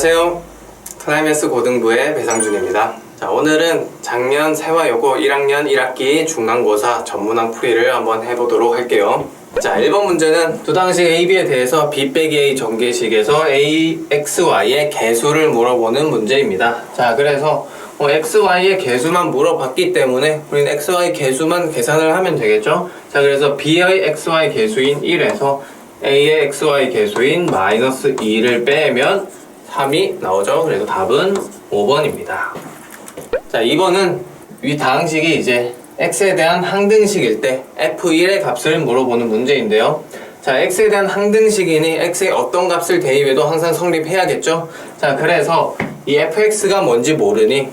안녕하세요. 클라이맥스 고등부의 배상준입니다. 자, 오늘은 작년 세화여고 1학년 1학기 중간고사 전문항 풀이를 한번 해보도록 할게요. 자, 1번 문제는 두당식 AB에 대해서 B 빼기 A 전개식에서 AXY의 개수를 물어보는 문제입니다. 자, 그래서 XY의 개수만 물어봤기 때문에 우리는 XY 개수만 계산을 하면 되겠죠? 자, 그래서 B의 XY 개수인 1에서 A의 XY 개수인 마이너스 2를 빼면 3이 나오죠. 그래서 답은 5번입니다. 자, 2번은 위 다항식이 이제 x에 대한 항등식일 때 f1의 값을 물어보는 문제인데요. 자, x에 대한 항등식이니 x에 어떤 값을 대입해도 항상 성립해야겠죠. 자, 그래서 이 fx가 뭔지 모르니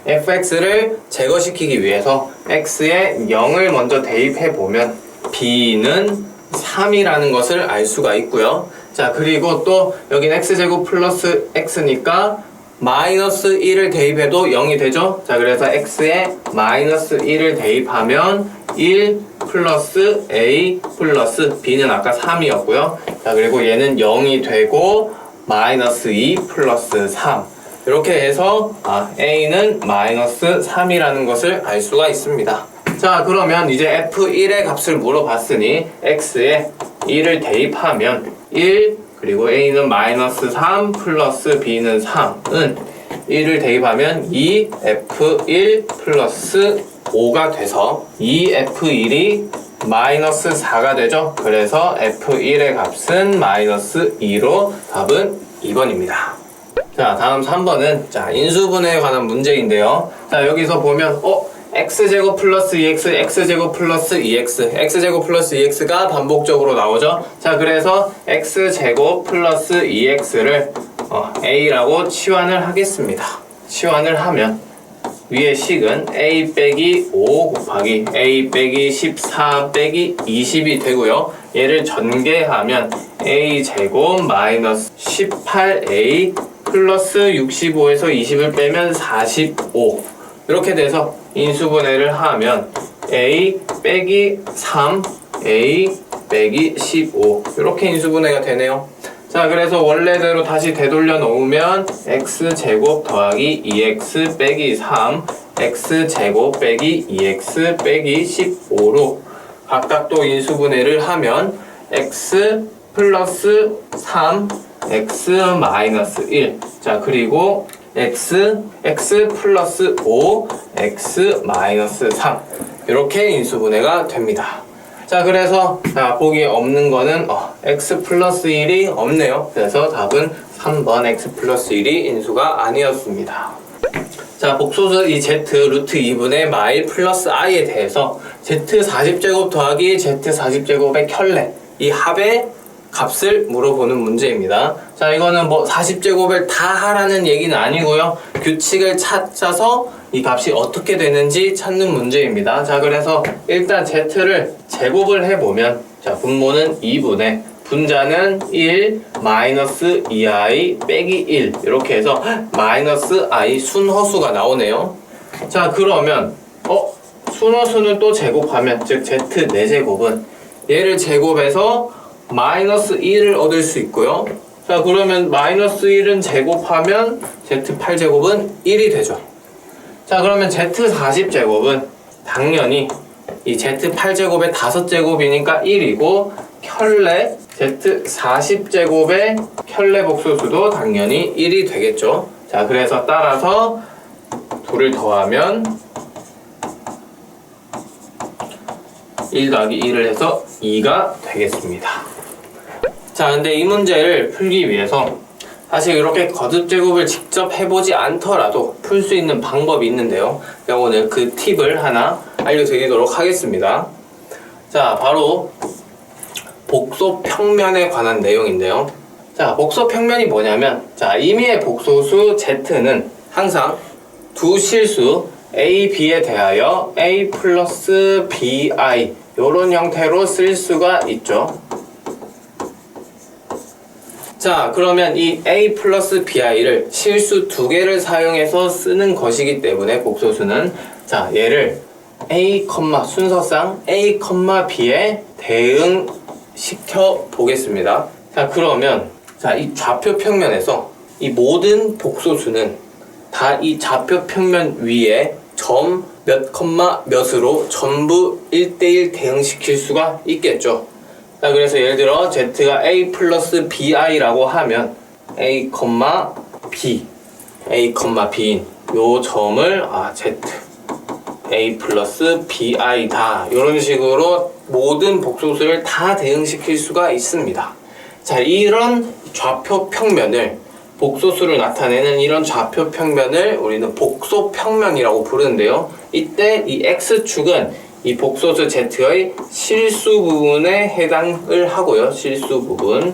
fx를 제거시키기 위해서 x에 0을 먼저 대입해보면 b는 3이라는 것을 알 수가 있고요. 자, 그리고 또 여긴 x제곱 플러스 x니까 마이너스 1을 대입해도 0이 되죠. 자, 그래서 x에 마이너스 1을 대입하면 1 플러스 a 플러스 b는 아까 3이었고요. 자, 그리고 얘는 0이 되고 마이너스 2 플러스 3 이렇게 해서 a는 마이너스 3이라는 것을 알 수가 있습니다. 자, 그러면 이제 f1의 값을 물어봤으니 x에 1을 대입하면 1 그리고 a는 마이너스 3 플러스 b는 3은 1을 대입하면 2f1 플러스 5가 돼서 2f1이 마이너스 4가 되죠. 그래서 f1의 값은 마이너스 2로 답은 2번입니다. 자, 다음 3번은 자, 인수분해에 관한 문제인데요. 자, 여기서 보면 x제곱 플러스 2x, x제곱 플러스 2x, x제곱 플러스 2x가 반복적으로 나오죠. 자, 그래서 x제곱 플러스 2x를 a라고 치환을 하겠습니다. 치환을 하면 위의 식은 a 빼기 5 곱하기 a 빼기 14 빼기 20이 되고요. 얘를 전개하면 a제곱 마이너스 18a 플러스 65에서 20을 빼면 45 이렇게 돼서 인수분해를 하면 a 빼기 3 a 빼기 15 이렇게 인수분해가 되네요. 자, 그래서 원래대로 다시 되돌려 놓으면 x제곱 더하기 2x 빼기 3 x제곱 빼기 2x 빼기 15로 각각 또 인수분해를 하면 x 플러스 3 x 마이너스 1 자, 그리고 x 플러스 5 x 마이너스 3 이렇게 인수분해가 됩니다. 자, 그래서 보기 없는 거는 x 플러스 1이 없네요. 그래서 답은 3번 x 플러스 1이 인수가 아니었습니다. 자, 복소수 이 z 루트 2분의 마일 플러스 i에 대해서 z 40제곱 더하기 z 40제곱의 켤레 이 합의 값을 물어보는 문제입니다. 자, 이거는 40제곱을 다 하라는 얘기는 아니고요. 규칙을 찾아서 이 값이 어떻게 되는지 찾는 문제입니다. 자, 그래서 일단 z를 제곱을 해보면 자, 분모는 2분의 분자는 1 마이너스 2i 빼기 1 이렇게 해서 마이너스 i 순허수가 나오네요. 자, 그러면 순허수는 또 제곱하면 즉 z 4제곱은 얘를 제곱해서 마이너스 1을 얻을 수 있고요. 자, 그러면 마이너스 1은 제곱하면 z8제곱은 1이 되죠. 자, 그러면 z40제곱은 당연히 이 z8제곱의 5제곱이니까 1이고 켤레 z40제곱의 켤레 복소수도 당연히 1이 되겠죠. 자, 그래서 따라서 둘을 더하면 1 더하기 1을 해서 2가 되겠습니다. 자, 근데 이 문제를 풀기 위해서 사실 이렇게 거듭제곱을 직접 해보지 않더라도 풀 수 있는 방법이 있는데요. 제가 오늘 그 팁을 하나 알려드리도록 하겠습니다. 자, 바로 복소평면에 관한 내용인데요. 자, 복소평면이 뭐냐면 자, 임의의 복소수 z는 항상 두 실수 a, b에 대하여 a 플러스 bi 이런 형태로 쓸 수가 있죠. 자, 그러면 이 a 플러스 bi를 실수 두 개를 사용해서 쓰는 것이기 때문에 복소수는 자, 얘를 a, 순서상 a, b에 대응시켜 보겠습니다. 자, 그러면 자, 이 좌표 평면에서 이 모든 복소수는 다 이 좌표 평면 위에 점 몇 컴마 몇으로 전부 1대1 대응시킬 수가 있겠죠. 자, 그래서 예를 들어 z가 a 플러스 bi라고 하면 a, b, a, b인 요 점을 z a 플러스 bi다, 이런 식으로 모든 복소수를 다 대응시킬 수가 있습니다. 자, 이런 좌표 평면을, 복소수를 나타내는 이런 좌표 평면을 우리는 복소 평면이라고 부르는데요. 이때 이 x축은 이 복소수 z의 실수 부분에 해당을 하고요. 실수 부분.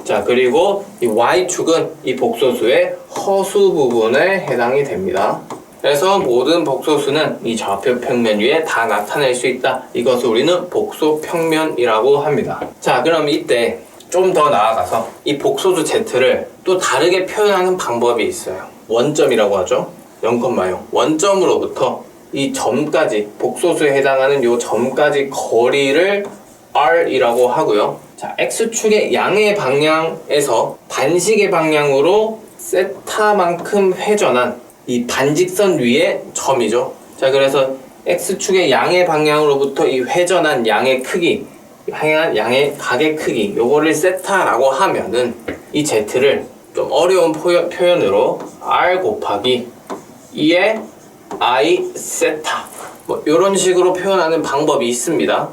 자, 그리고 이 y축은 이 복소수의 허수 부분에 해당이 됩니다. 그래서 모든 복소수는 이 좌표 평면 위에 다 나타낼 수 있다. 이것을 우리는 복소 평면이라고 합니다. 자, 그럼 이때 좀 더 나아가서 이 복소수 z를 또 다르게 표현하는 방법이 있어요. 원점이라고 하죠. 0,0. 원점으로부터 이 점까지, 복소수에 해당하는 요 점까지 거리를 r이라고 하고요. 자, x축의 양의 방향에서 반시계 방향으로 세타만큼 회전한 이 반직선 위의 점이죠. 자, 그래서 x축의 양의 방향으로부터 이 회전한 양의 크기, 향한 양의 각의 크기, 요거를 세타라고 하면은 이 z를 좀 어려운 표현으로 r 곱하기 2의 i 세타, 뭐 요런 식으로 표현하는 방법이 있습니다.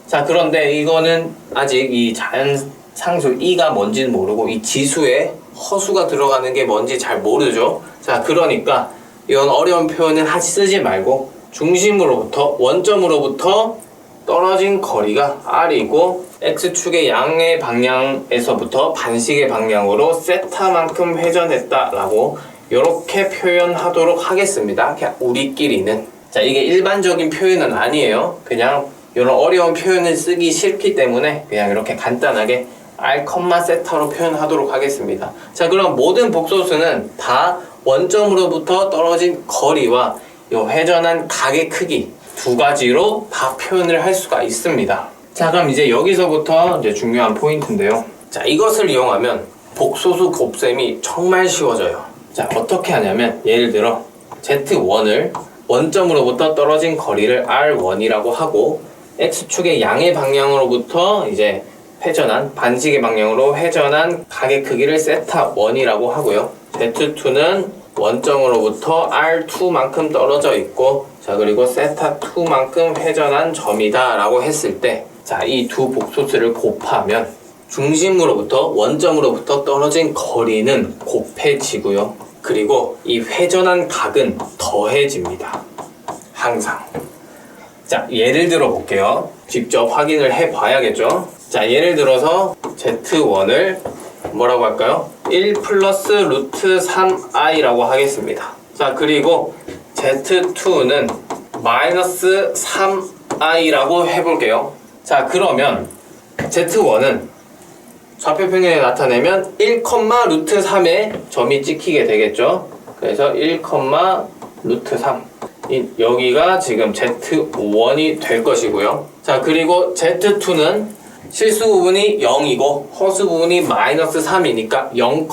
자, 그런데 이거는 아직 이 자연상수 e가 뭔지는 모르고 이 지수에 허수가 들어가는 게 뭔지 잘 모르죠. 자, 그러니까 이런 어려운 표현은 쓰지 말고 중심으로부터, 원점으로부터 떨어진 거리가 r이고 x축의 양의 방향에서부터 반시계 방향으로 세타만큼 회전했다라고 이렇게 표현하도록 하겠습니다. 그냥 우리끼리는. 자, 이게 일반적인 표현은 아니에요. 그냥 이런 어려운 표현을 쓰기 싫기 때문에 그냥 이렇게 간단하게 r, 세타로 표현하도록 하겠습니다. 자, 그럼 모든 복소수는 다 원점으로부터 떨어진 거리와 이 회전한 각의 크기 두 가지로 다 표현을 할 수가 있습니다. 자, 그럼 이제 여기서부터 이제 중요한 포인트인데요. 자, 이것을 이용하면 복소수 곱셈이 정말 쉬워져요. 자, 어떻게 하냐면 예를 들어 z1을 원점으로부터 떨어진 거리를 r1이라고 하고 x축의 양의 방향으로부터 이제 회전한, 반시계 방향으로 회전한 각의 크기를 세타1이라고 하고요. z2는 원점으로부터 r2만큼 떨어져 있고, 자, 그리고 세타2만큼 회전한 점이다 라고 했을 때, 자, 이 두 복소수를 곱하면 중심으로부터, 원점으로부터 떨어진 거리는 곱해지고요. 그리고 이 회전한 각은 더해집니다. 항상. 자, 예를 들어 볼게요. 직접 확인을 해 봐야겠죠. 자, 예를 들어서 z1을 뭐라고 할까요? 1 플러스 루트 3i라고 하겠습니다. 자, 그리고 z2는 마이너스 3i라고 해볼게요. 자, 그러면 z1은 좌표 평면에 나타내면 1, 루트 3에 점이 찍히게 되겠죠. 그래서 1, 루트 3. 여기가 지금 z1이 될 것이고요. 자, 그리고 z2는 실수 부분이 0이고 허수 부분이 마이너스 3이니까 0,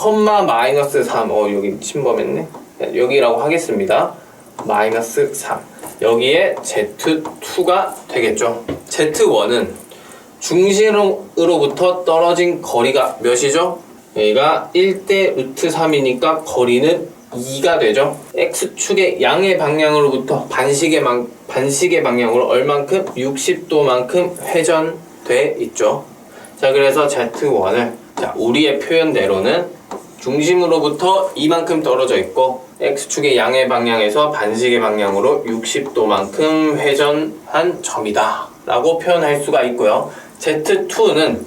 마이너스 3. 여기 침범했네. 여기라고 하겠습니다. 마이너스 3. 여기에 z2가 되겠죠. z1은 중심으로부터 떨어진 거리가 몇이죠? 여기가 1대 루트 3이니까 거리는 2가 되죠. x축의 양의 방향으로부터 반시계 방향으로 얼만큼? 60도만큼 회전돼 있죠. 자, 그래서 z1을, 자, 우리의 표현대로는 중심으로부터 이만큼 떨어져 있고 x축의 양의 방향에서 반시계 방향으로 60도만큼 회전한 점이다 라고 표현할 수가 있고요. z2는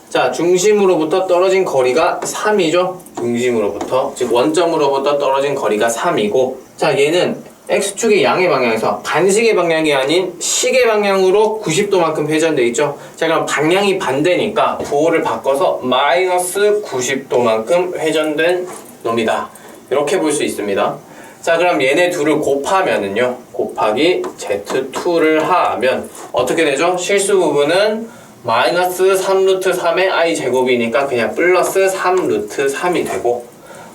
자, 중심으로부터 떨어진 거리가 3이죠. 중심으로부터, 즉 원점으로부터 떨어진 거리가 3이고, 자, 얘는 x축의 양의 방향에서 반시계 방향이 아닌 시계 방향으로 90도만큼 회전돼 있죠. 자, 그럼 방향이 반대니까 부호를 바꿔서 마이너스 90도만큼 회전된 놈이다, 이렇게 볼 수 있습니다. 자, 그럼 얘네 둘을 곱하면은요, 곱하기 z2를 하면 어떻게 되죠? 실수 부분은 마이너스 3루트 3의 i 제곱이니까 그냥 플러스 3루트 3이 되고,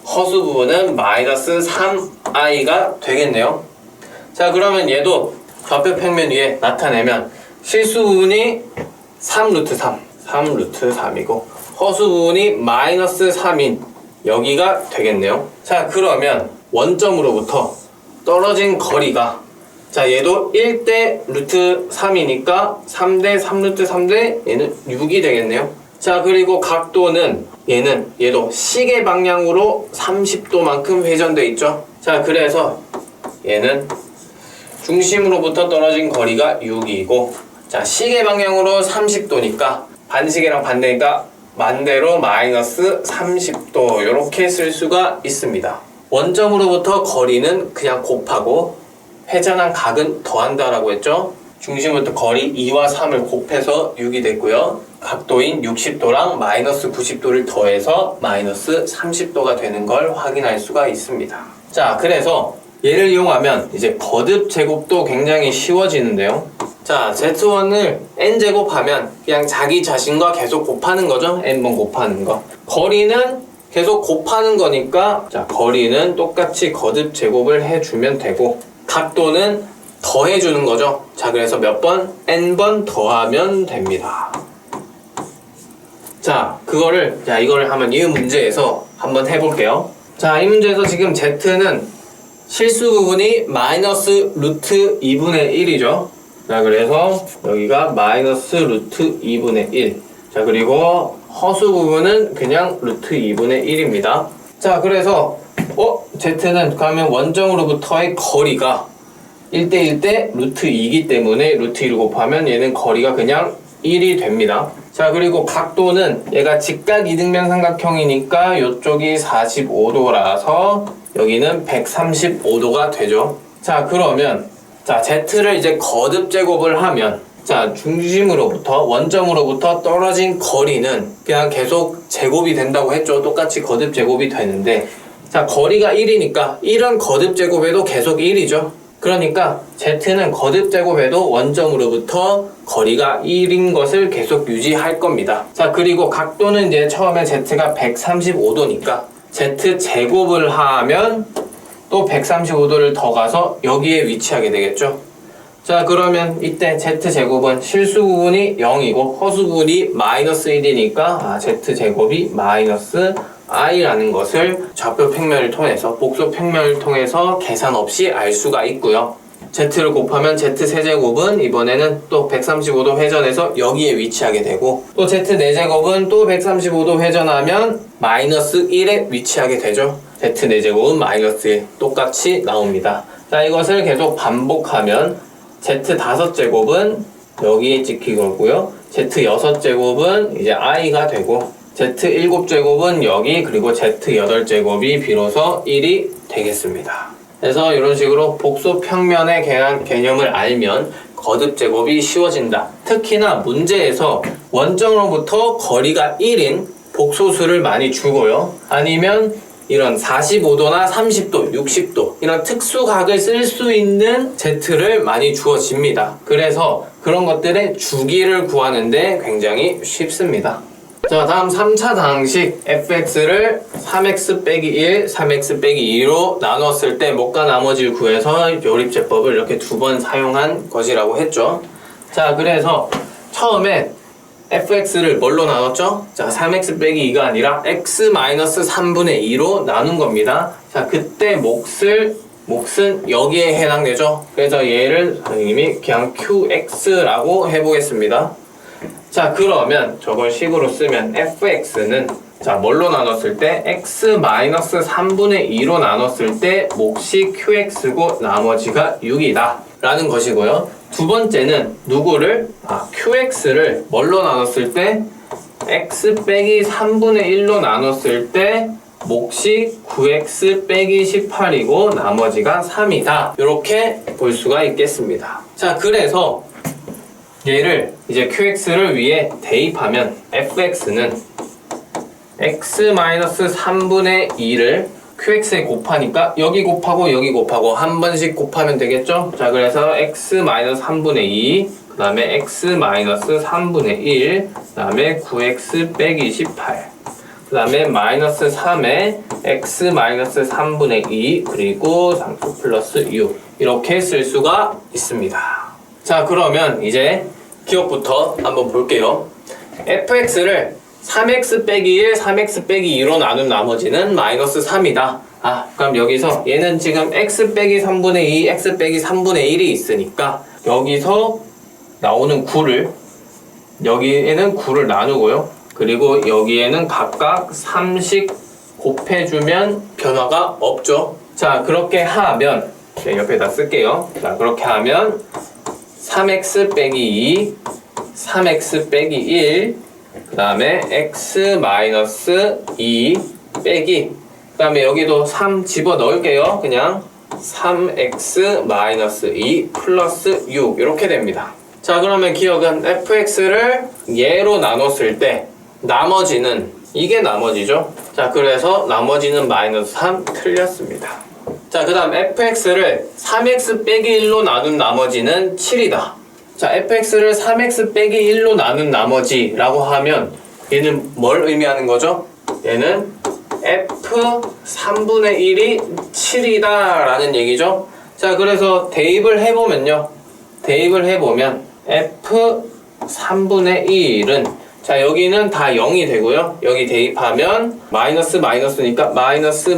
허수 부분은 마이너스 3i가 되겠네요. 자, 그러면 얘도 좌표 평면 위에 나타내면 실수 부분이 3루트 3이고 허수 부분이 마이너스 3인 여기가 되겠네요. 자, 그러면 원점으로부터 떨어진 거리가, 자, 얘도 1대 루트 3이니까 3대 3루트 3대 얘는 6이 되겠네요. 자, 그리고 각도는 얘도 시계 방향으로 30도만큼 회전돼 있죠. 자, 그래서 얘는 중심으로부터 떨어진 거리가 6이고, 자, 시계 방향으로 30도니까 반시계랑 반대니까 반대로 마이너스 30도 이렇게 쓸 수가 있습니다. 원점으로부터 거리는 그냥 곱하고 회전한 각은 더한다라고 했죠. 중심부터 거리 2와 3을 곱해서 6이 됐고요. 각도인 60도랑 마이너스 90도를 더해서 마이너스 30도가 되는 걸 확인할 수가 있습니다. 자, 그래서 얘를 이용하면 이제 거듭 제곱도 굉장히 쉬워지는데요. 자, Z1을 n제곱하면 그냥 자기 자신과 계속 곱하는 거죠. n번 곱하는 거. 거리는 계속 곱하는 거니까, 자, 거리는 똑같이 거듭 제곱을 해주면 되고, 각도는 더해주는 거죠. 자, 그래서 몇 번? n번 더하면 됩니다. 자, 이거를 한번 이 문제에서 한번 해볼게요. 자, 이 문제에서 지금 Z는 실수 부분이 마이너스 루트 2분의 1이죠. 자, 그래서 여기가 마이너스 루트 2분의 1. 자, 그리고 허수 부분은 그냥 루트 2분의 1입니다. 자, 그래서 Z는 그러면 원점으로부터의 거리가 1대 1대 루트 2이기 때문에 루트 1을 곱하면 얘는 거리가 그냥 1이 됩니다. 자, 그리고 각도는 얘가 직각 이등변 삼각형이니까 이쪽이 45도라서 여기는 135도가 되죠. 자, 그러면 자, Z를 이제 거듭 제곱을 하면, 자, 원점으로부터 떨어진 거리는 그냥 계속 제곱이 된다고 했죠. 똑같이 거듭 제곱이 되는데, 자, 거리가 1이니까 1은 거듭 제곱해도 계속 1이죠. 그러니까 Z는 거듭 제곱해도 원점으로부터 거리가 1인 것을 계속 유지할 겁니다. 자, 그리고 각도는 이제 처음에 Z가 135도니까 Z 제곱을 하면 또 135도를 더 가서 여기에 위치하게 되겠죠. 자, 그러면 이때 Z제곱은 실수 부분이 0이고 허수 부분이 마이너스 1이니까 Z제곱이 마이너스 i라는 것을 좌표 평면을 통해서, 복소 평면을 통해서 계산 없이 알 수가 있고요. Z를 곱하면 Z3제곱은 이번에는 또 135도 회전해서 여기에 위치하게 되고, 또 Z4제곱은 또 135도 회전하면 마이너스 1에 위치하게 되죠. Z4제곱은 마이너스 1 똑같이 나옵니다. 자, 이것을 계속 반복하면 Z5제곱은 여기에 찍히고요. Z6제곱은 이제 i가 되고, Z7제곱은 여기, 그리고 Z8제곱이 비로소 1이 되겠습니다. 그래서 이런 식으로 복소 평면에 대한 개념을 알면 거듭 제곱이 쉬워진다. 특히나 문제에서 원점으로부터 거리가 1인 복소수를 많이 주고요. 아니면 이런 45도나 30도, 60도 이런 특수각을 쓸 수 있는 Z를 많이 주어집니다. 그래서 그런 것들의 주기를 구하는데 굉장히 쉽습니다. 자, 다음 3차 방식 fx를 3x 빼기 1, 3x 빼기 2로 나눴을 때 목과 나머지를 구해서 요립제법을 이렇게 두 번 사용한 것이라고 했죠. 자, 그래서 처음에 fx를 뭘로 나눴죠? 자, 3x 빼기 2가 아니라 x-3분의 2로 나눈 겁니다. 자, 그때 몫은 여기에 해당되죠. 그래서 얘를 선생님이 그냥 qx라고 해보겠습니다. 자, 그러면 저걸 식으로 쓰면 fx는 자, 뭘로 나눴을 때 x-3분의 2로 나눴을 때 몫이 qx고 나머지가 6이다 라는 것이고요. 두 번째는 누구를? qx를 뭘로 나눴을 때 x 빼기 3분의 1로 나눴을 때 몫이 9x 빼기 18이고 나머지가 3이다 이렇게 볼 수가 있겠습니다. 자, 그래서 얘를 이제 qx를 위에 대입하면 fx는 x-3분의 2를 qx에 곱하니까 여기 곱하고 한 번씩 곱하면 되겠죠? 자, 그래서 x-3분의 2, 그 다음에 x-3분의 1, 그 다음에 9x 빼기 18, 그 그 다음에 마이너스 3에 x 마이너스 3분의 2 그리고 상수 플러스 6 이렇게 쓸 수가 있습니다. 자, 그러면 이제 기억부터 한번 볼게요. fx를 3x 빼기 1, 3x 빼기 2로 나눈 나머지는 마이너스 3이다. 그럼 여기서 얘는 지금 x 빼기 3분의 2, x 빼기 3분의 1이 있으니까 여기서 나오는 9를 여기에는 9를 나누고요. 그리고 여기에는 각각 3씩 곱해주면 변화가 없죠. 자, 그렇게 하면 옆에다 쓸게요. 자, 그렇게 하면 3x 빼기 2, 3x 빼기 1, 그 다음에 x 마이너스 2 빼기, 그 다음에 여기도 3 집어 넣을게요. 그냥 3x 마이너스 2 플러스 6 이렇게 됩니다. 자, 그러면 기억은 fx를 얘로 나눴을 때 나머지는 이게 나머지죠. 자, 그래서 나머지는 마이너스 3 틀렸습니다. 자, 그 다음 fx를 3x 빼기 1로 나눈 나머지는 7이다. 자, fx를 3x 빼기 1로 나눈 나머지라고 하면 얘는 뭘 의미하는 거죠? 얘는 f 3분의 1이 7이다 라는 얘기죠. 자, 그래서 대입을 해보면요. 대입을 해보면 f 3분의 1은 자, 여기는 다 0이 되고요. 여기 대입하면 마이너스 마이너스니까 마이너스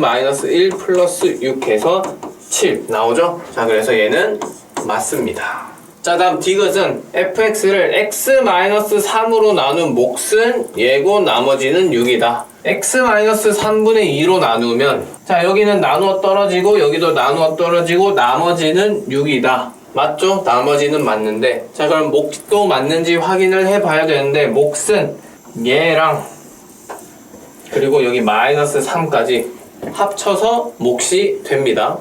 1 플러스 6 해서 7 나오죠? 자, 그래서 얘는 맞습니다. 자, 다음 디귿은 fx를 x 3으로 나눈 몫은 얘고 나머지는 6이다. x 3분의 2로 나누면 자, 여기는 나누어 떨어지고 여기도 나누어 떨어지고 나머지는 6이다. 맞죠? 나머지는 맞는데 자, 그럼 몫도 맞는지 확인을 해봐야 되는데 몫은 얘랑 그리고 여기 마이너스 3까지 합쳐서 몫이 됩니다.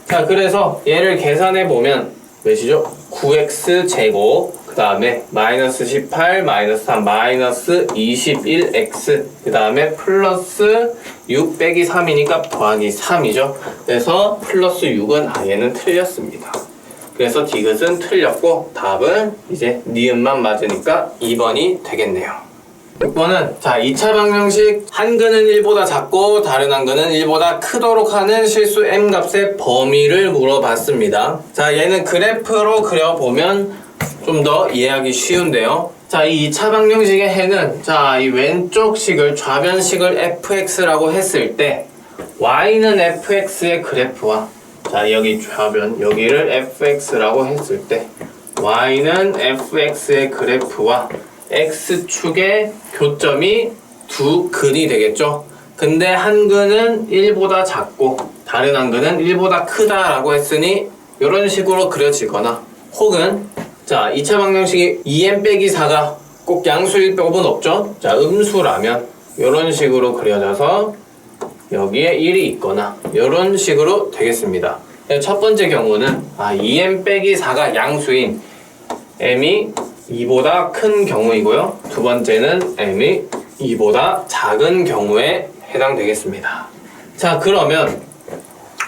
자, 그래서 얘를 계산해보면 몇이죠? 9x 제곱 그 다음에 마이너스 18 마이너스 3 마이너스 21x 그 다음에 플러스 6 빼기 3이니까 더하기 3이죠. 그래서 플러스 6은 얘는 틀렸습니다. 그래서 디귿은 틀렸고 답은 이제 니은만 맞으니까 2번이 되겠네요. 6번은 자, 2차 방정식 한근은 1보다 작고 다른 한근은 1보다 크도록 하는 실수 m값의 범위를 물어봤습니다. 자, 얘는 그래프로 그려보면 좀 더 이해하기 쉬운데요. 자, 이 2차 방정식의 해는 자, 이 왼쪽 식을 좌변식을 fx라고 했을 때 y는 fx의 그래프와 자, 여기 좌변 여기를 fx라고 했을 때 y는 fx의 그래프와 x축의 교점이 두 근이 되겠죠. 근데 한 근은 1보다 작고 다른 한 근은 1보다 크다라고 했으니 이런 식으로 그려지거나 혹은 자, 2차 방정식이 2m 빼기 4가 꼭 양수일 법은 없죠. 자, 음수라면 이런 식으로 그려져서 여기에 1이 있거나 이런 식으로 되겠습니다. 첫 번째 경우는 2m 빼기 4가 양수인 m이 2보다 큰 경우이고요. 두 번째는 m이 2보다 작은 경우에 해당되겠습니다. 자, 그러면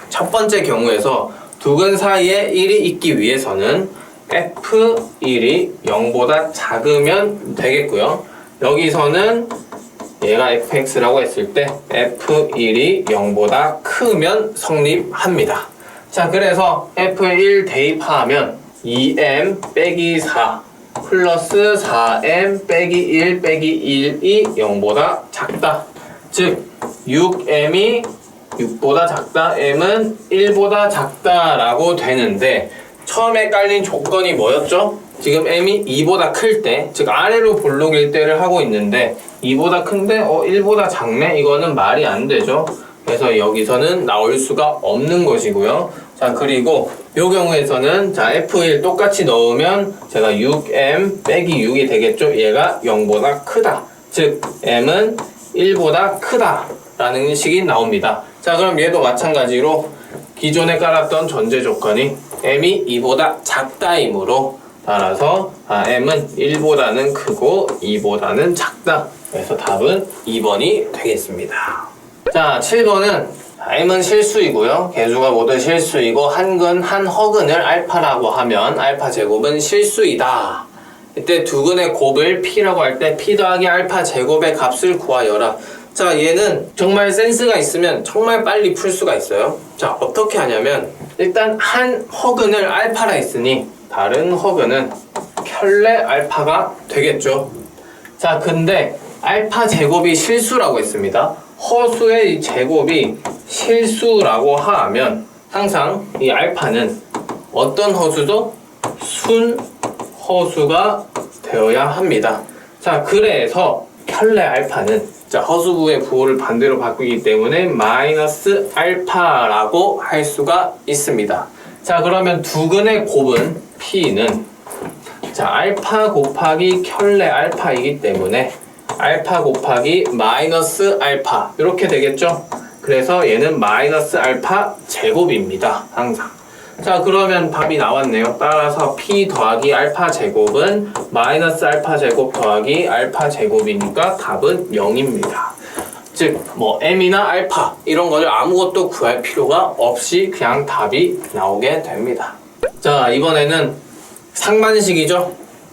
첫 번째 경우에서 두 근 사이에 1이 있기 위해서는 f1이 0보다 작으면 되겠고요. 여기서는 얘가 fx라고 했을 때 f1이 0보다 크면 성립합니다. 자, 그래서 f1 대입하면 2m 빼기 4 플러스 4m 빼기 1 빼기 1이 0보다 작다. 즉 6m이 6보다 작다, m은 1보다 작다라고 되는데 처음에 깔린 조건이 뭐였죠? 지금 m이 2보다 클 때, 즉 아래로 볼록일 때를 하고 있는데 2보다 큰데 1보다 작네? 이거는 말이 안 되죠. 그래서 여기서는 나올 수가 없는 것이고요. 자, 그리고 이 경우에서는 자, F1 똑같이 넣으면 제가 6m 빼기 6이 되겠죠. 얘가 0보다 크다. 즉 m은 1보다 크다 라는 식이 나옵니다. 자, 그럼 얘도 마찬가지로 기존에 깔았던 전제 조건이 m이 2보다 작다이므로 따라서 m은 1보다는 크고 2보다는 작다. 그래서 답은 2번이 되겠습니다. 자, 7번은 m은 실수이고요. 개수가 모두 실수이고 한근 한 허근을 알파라고 하면 알파 제곱은 실수이다. 이때 두 근의 곱을 p라고 할 때 p 더하기 알파 제곱의 값을 구하여라. 자, 얘는 정말 센스가 있으면 정말 빨리 풀 수가 있어요. 자, 어떻게 하냐면 일단 한 허근을 알파라 했으니 다른 허근은 켤레 알파가 되겠죠. 자, 근데 알파 제곱이 실수라고 했습니다. 허수의 이 제곱이 실수라고 하면 항상 이 알파는 어떤 허수도 순 허수가 되어야 합니다. 자, 그래서 켤레 알파는 자, 허수부의 부호를 반대로 바꾸기 때문에 마이너스 알파라고 할 수가 있습니다. 자, 그러면 두근의 곱은 P는 자, 알파 곱하기 켤레 알파이기 때문에 알파 곱하기 마이너스 알파 이렇게 되겠죠? 그래서 얘는 마이너스 알파 제곱입니다. 항상. 자, 그러면 답이 나왔네요. 따라서 P 더하기 알파 제곱은 마이너스 알파 제곱 더하기 알파 제곱이니까 답은 0입니다. 즉, 뭐 M이나 알파 이런 거를 아무것도 구할 필요가 없이 그냥 답이 나오게 됩니다. 자, 이번에는 상반식이죠?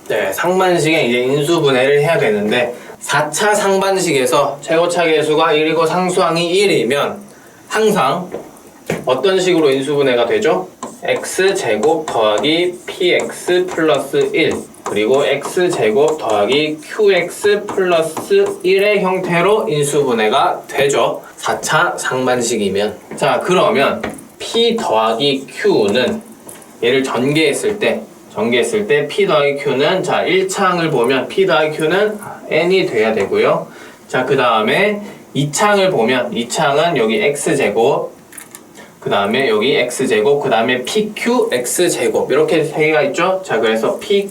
네, 상반식에 이제 인수분해를 해야 되는데 4차 상반식에서 최고차 계수가 1이고 상수항이 1이면 항상 어떤 식으로 인수분해가 되죠? x제곱 더하기 px 플러스 1 그리고 x제곱 더하기 qx 플러스 1의 형태로 인수분해가 되죠. 4차 상반식이면. 자, 그러면 p 더하기 q는 얘를 전개했을 때 p 더하기 q는 자 1창을 보면 p 더하기 q는 n이 돼야 되고요. 자, 그 다음에 2창을 보면 2창은 여기 x제곱 그 다음에 여기 x제곱 그 다음에 pq x제곱 이렇게 세 개가 있죠. 자, 그래서 pq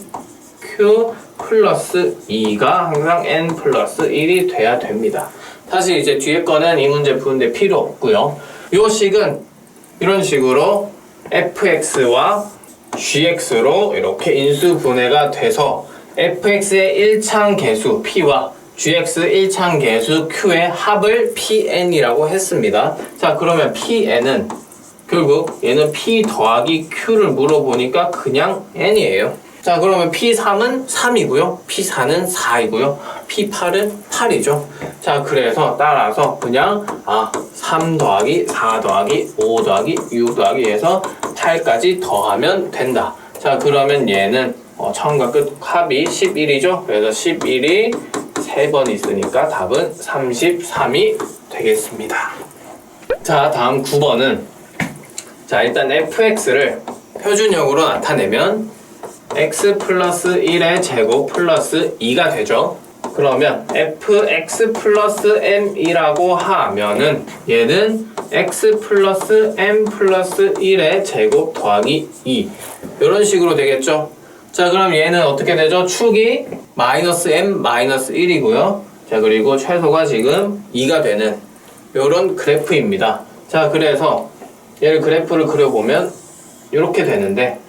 플러스 2가 항상 n 플러스 1이 돼야 됩니다. 사실 이제 뒤에 거는 이 문제 푸는데 필요 없고요. 요 식은 이런 식으로 fx와 gx로 이렇게 인수분해가 돼서 fx의 1창 계수 p와 gx 1창 계수 q의 합을 pn이라고 했습니다. 자, 그러면 pn은 결국 얘는 p 더하기 q를 물어보니까 그냥 n이에요. 자, 그러면 p3은 3이고요. p4는 4이고요. p8은 8이죠. 자, 그래서 따라서 그냥 3 더하기 4 더하기 5 더하기 6 더하기 해서 8까지 더하면 된다. 자, 그러면 얘는 처음과 끝 합이 11이죠. 그래서 11이 3번 있으니까 답은 33이 되겠습니다. 자, 다음 9번은 자, 일단 fx를 표준형으로 나타내면 x 플러스 1의 제곱 플러스 2가 되죠. 그러면 fx 플러스 m이라고 하면은 얘는 x 플러스 m 플러스 1의 제곱 더하기 2 이런 식으로 되겠죠. 자, 그럼 얘는 어떻게 되죠? 축이 마이너스 m 마이너스 1이고요. 자, 그리고 최소가 지금 2가 되는 이런 그래프입니다. 자, 그래서 얘를 그래프를 그려보면 이렇게 되는데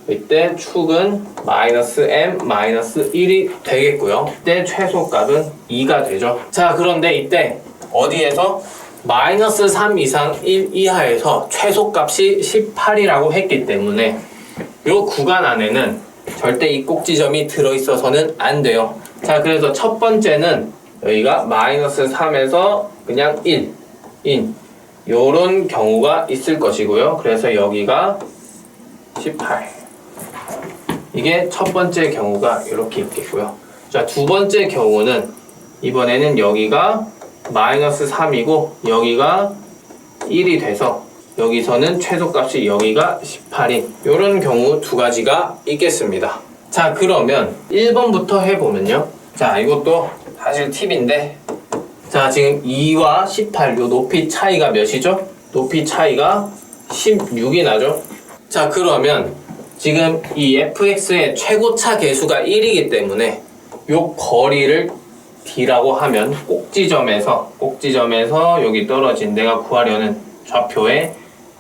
이때 축은 마이너스 m 마이너스 1이 되겠고요. 이때 최소값은 2가 되죠. 자, 그런데 이때 어디에서 마이너스 3 이상 1 이하에서 최소값이 18이라고 했기 때문에 이 구간 안에는 절대 이 꼭지점이 들어있어서는 안 돼요. 자, 그래서 첫 번째는 여기가 마이너스 3에서 그냥 1인 요런 경우가 있을 것이고요. 그래서 여기가 18 이게 첫 번째 경우가 이렇게 있겠고요. 자, 두 번째 경우는 이번에는 여기가 마이너스 3이고 여기가 1이 돼서 여기서는 최소값이 여기가 18인 이런 경우 두 가지가 있겠습니다. 자, 그러면 1번부터 해보면요. 자, 이것도 사실 팁인데 자, 지금 2와 18 요 높이 차이가 몇이죠? 높이 차이가 16이 나죠? 자, 그러면 지금 이 fx의 최고차 계수가 1이기 때문에 요 거리를 d라고 하면 꼭지점에서 여기 떨어진 내가 구하려는 좌표의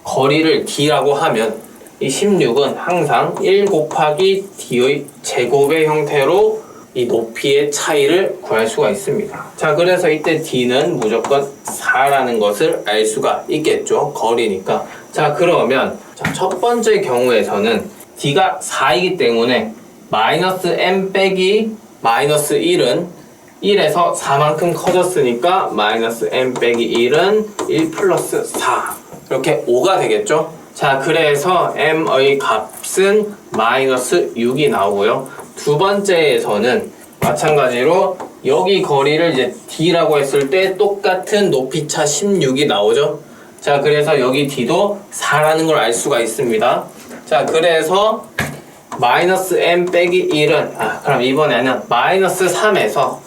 거리를 d라고 하면 이 16은 항상 1 곱하기 d의 제곱의 형태로 이 높이의 차이를 구할 수가 있습니다. 자, 그래서 이때 d는 무조건 4라는 것을 알 수가 있겠죠. 거리니까. 자, 그러면 첫 번째 경우에서는 d가 4이기 때문에 마이너스 m 빼기 마이너스 1은 1에서 4만큼 커졌으니까 마이너스 m 빼기 1은 1 플러스 4 이렇게 5가 되겠죠. 자, 그래서 m의 값은 마이너스 6이 나오고요. 두 번째에서는 마찬가지로 여기 거리를 이제 d라고 했을 때 똑같은 높이차 16이 나오죠. 자, 그래서 여기 d도 4라는 걸 알 수가 있습니다. 자, 그래서 마이너스 m 빼기 1은 그럼 이번에는 마이너스 3에서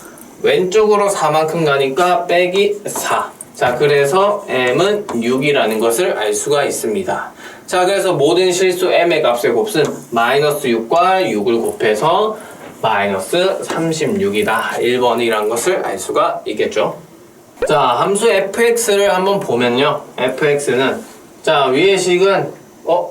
왼쪽으로 4만큼 가니까 빼기 4. 자, 그래서 m은 6이라는 것을 알 수가 있습니다. 자, 그래서 모든 실수 m의 값의 곱은 마이너스 6과 6을 곱해서 마이너스 36이다. 1번이란 것을 알 수가 있겠죠. 자, 함수 fx를 한번 보면요. fx는 자, 위의 식은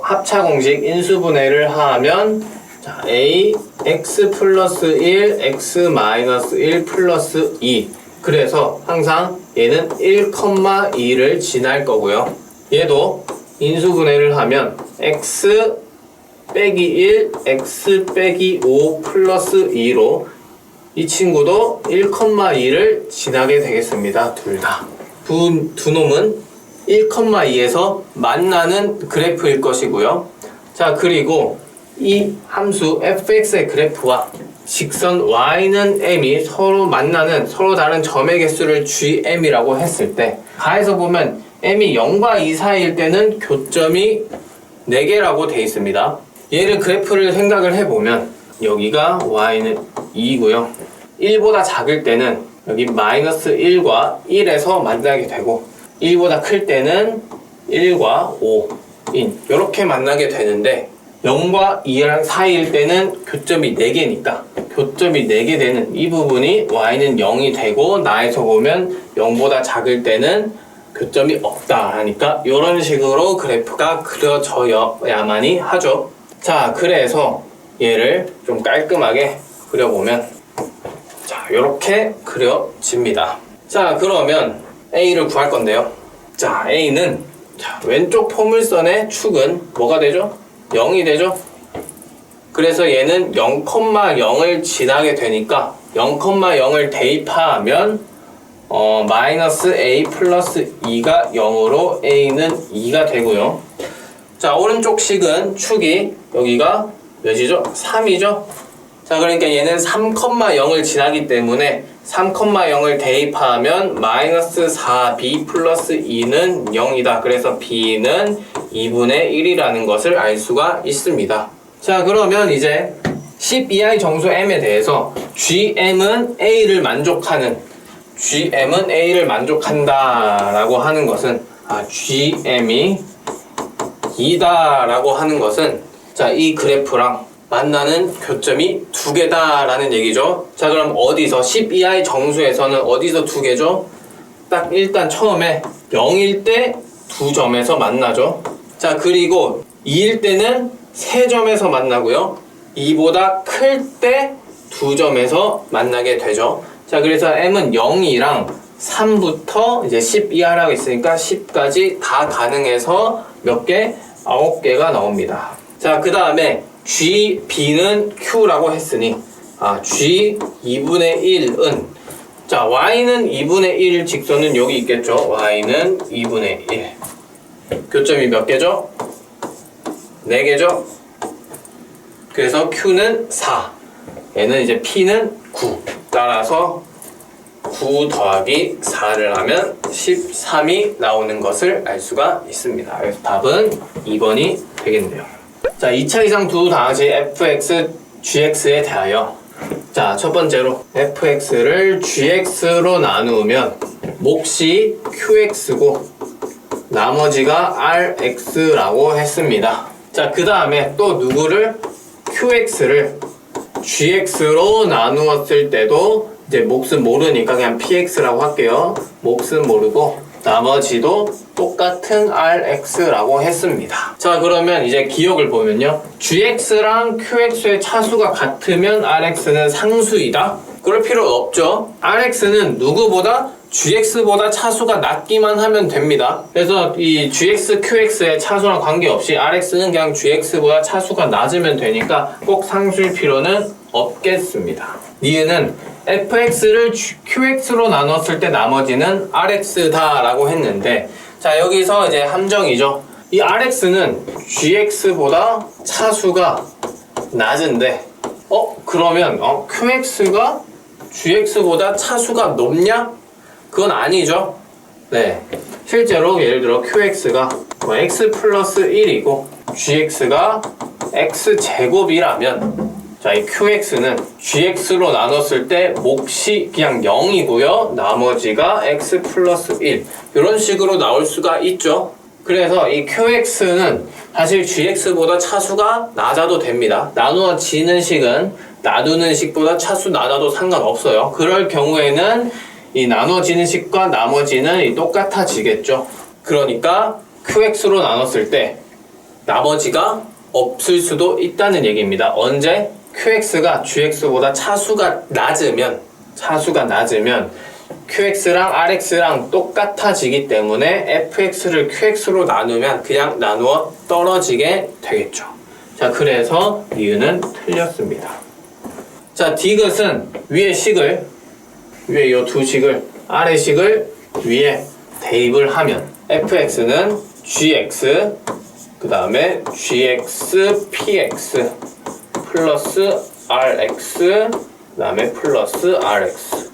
합차 공식 인수분해를 하면 자, a x 플러스 1 x 마이너스 1 플러스 2 그래서 항상 얘는 1,2를 지날 거고요. 얘도 인수분해를 하면 x 빼기 1 x 빼기 5 플러스 2로 이 친구도 1,2를 지나게 되겠습니다. 둘 다. 두 놈은 1,2에서 만나는 그래프일 것이고요. 자, 그리고 이 함수 fx의 그래프와 직선 y는 m이 서로 만나는 서로 다른 점의 개수를 gm이라고 했을 때 가에서 보면 m이 0과 2 사이일 때는 교점이 4개라고 되어 있습니다. 얘를 그래프를 생각을 해보면 여기가 y는 2고요. 1보다 작을 때는 여기 마이너스 1과 1에서 만나게 되고 1보다 클 때는 1과 5인 이렇게 만나게 되는데 0과 2랑 사이일 때는 교점이 4개니까 교점이 4개 되는 이 부분이 y는 0이 되고 나에서 보면 0보다 작을 때는 교점이 없다 하니까 이런 식으로 그래프가 그려져야만이 하죠. 자, 그래서 얘를 좀 깔끔하게 그려보면 자, 이렇게 그려집니다. 자, 그러면 A를 구할 건데요. 자, A는 자, 왼쪽 포물선의 축은 뭐가 되죠? 0이 되죠? 그래서 얘는 0,0을 지나게 되니까 0,0을 대입하면 마이너스 A 플러스 2가 0으로 A는 2가 되고요. 자, 오른쪽 식은 축이 여기가 몇이죠? 3이죠? 자, 그러니까 얘는 3,0을 지나기 때문에 3,0을 대입하면 마이너스 4b 플러스 2는 0이다. 그래서 b는 2분의 1이라는 것을 알 수가 있습니다. 자, 그러면 이제 12i 정수 m에 대해서 gm은 a를 만족한다 라고 하는 것은 gm이 2다 라고 하는 것은 자, 이 그래프랑 만나는 교점이 2개다 라는 얘기죠. 자, 그럼 어디서 12i 정수에서는 어디서 2개죠? 딱 일단 처음에 0일 때 2점에서 만나죠. 자, 그리고 2일 때는 3점에서 만나고요. 2보다 클 때 2점에서 만나게 되죠. 자, 그래서 m은 0이랑 3부터 이제 12i라고 있으니까 10까지 다 가능해서 몇 개? 9개가 나옵니다. 자, 그 다음에 g, b는 q라고 했으니 g 2분의 1은 자, y는 2분의 1 직선은 여기 있겠죠. y는 2분의 1 교점이 몇 개죠? 4개죠? 그래서 q는 4 얘는 이제 p는 9 따라서 9 더하기 4를 하면 13이 나오는 것을 알 수가 있습니다. 그래서 답은 2번이 되겠네요. 자, 2차 이상 두 다항식 fx, gx에 대하여 자, 첫 번째로 fx를 gx로 나누면 몫이 qx고 나머지가 rx라고 했습니다. 자, 그 다음에 또 누구를 qx를 gx로 나누었을 때도 이제 몫은 모르니까 그냥 px라고 할게요. 몫은 모르고 나머지도 똑같은 rx라고 했습니다. 자, 그러면 이제 기억을 보면요. gx랑 qx의 차수가 같으면 rx는 상수이다? 그럴 필요 없죠. rx는 누구보다 gx보다 차수가 낮기만 하면 됩니다. 그래서 이 gx, qx의 차수랑 관계없이 rx는 그냥 gx보다 차수가 낮으면 되니까 꼭 상수일 필요는 없겠습니다. 니은은 fx를 qx로 나눴을 때 나머지는 rx다 라고 했는데, 자 여기서 이제 함정이죠. 이 rx는 gx보다 차수가 낮은데 그러면 qx가 gx보다 차수가 높냐? 그건 아니죠. 네, 실제로 예를 들어 qx가 x 플러스 1이고 gx가 x제곱이라면, 자, 이 qx는 gx로 나눴을 때 몫이 그냥 0이고요. 나머지가 x 플러스 1. 이런 식으로 나올 수가 있죠. 그래서 이 qx는 사실 gx보다 차수가 낮아도 됩니다. 나누어지는 식은 나누는 식보다 차수 낮아도 상관없어요. 그럴 경우에는 이 나눠지는 식과 나머지는 똑같아지겠죠. 그러니까 qx로 나눴을 때 나머지가 없을 수도 있다는 얘기입니다. 언제? qx가 gx보다 차수가 낮으면 qx랑 rx랑 똑같아지기 때문에 fx를 qx로 나누면 그냥 나누어 떨어지게 되겠죠. 자, 그래서 이유는 틀렸습니다. 자, 디귿은 위에 이 두 식을, 아래 식을 위에 대입을 하면 fx는 gx, 그 다음에 gx px 플러스 rx, 그 다음에 플러스 rx,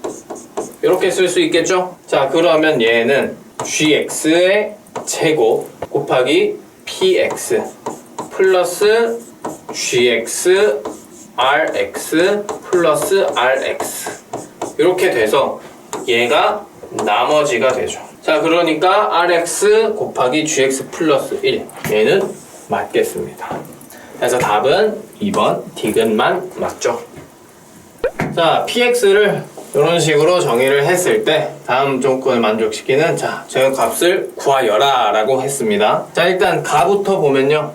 이렇게 쓸 수 있겠죠? 자, 그러면 얘는 gx의 제곱 곱하기 px 플러스 gx rx 플러스 rx, 이렇게 돼서 얘가 나머지가 되죠. 자, 그러니까 rx 곱하기 gx 플러스 1, 얘는 맞겠습니다. 그래서 답은 2번 디귿만 맞죠. 자, px를 이런 식으로 정의를 했을 때 다음 조건을 만족시키는 저 값을 구하여라 라고 했습니다. 자, 일단 가부터 보면요,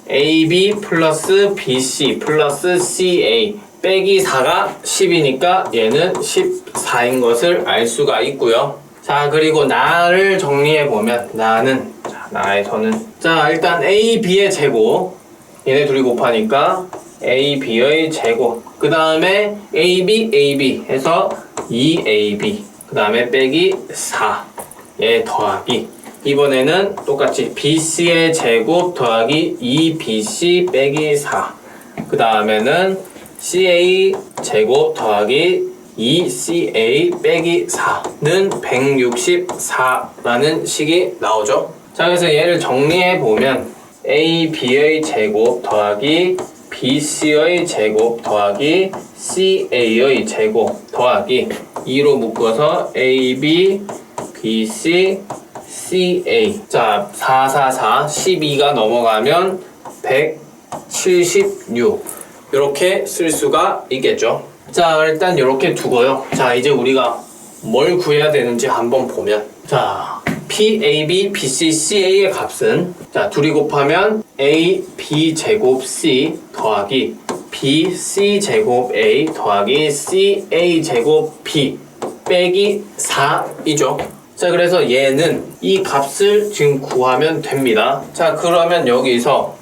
ab 플러스 bc 플러스 ca 빼기 4가 10이니까 얘는 14인 것을 알 수가 있고요. 자, 그리고 나를 정리해보면 나에서는 일단 a, b의 제곱, 얘네 둘이 곱하니까 a, b의 제곱, 그 다음에 ab 해서 2ab, 그 다음에 빼기 4, 얘 더하기, 이번에는 똑같이 bc의 제곱 더하기 2bc 빼기 4, 그 다음에는 ca 제곱 더하기 2ca 빼기 4는 164라는 식이 나오죠. 자, 그래서 얘를 정리해보면 a, b의 제곱 더하기 bc의 제곱 더하기 ca의 제곱 더하기 2로 묶어서 ab, bc, ca. 자, 4, 4, 4, 12가 넘어가면 176. 이렇게 쓸 수가 있겠죠. 자, 일단 이렇게 두고요. 자, 이제 우리가 뭘 구해야 되는지 한번 보면, 자, PAB, BC, CA의 값은, 자, 둘이 곱하면 A, B 제곱 C 더하기 B, C 제곱 A 더하기 C, A 제곱 B 빼기 4이죠. 자, 그래서 얘는 이 값을 지금 구하면 됩니다. 자, 그러면 여기서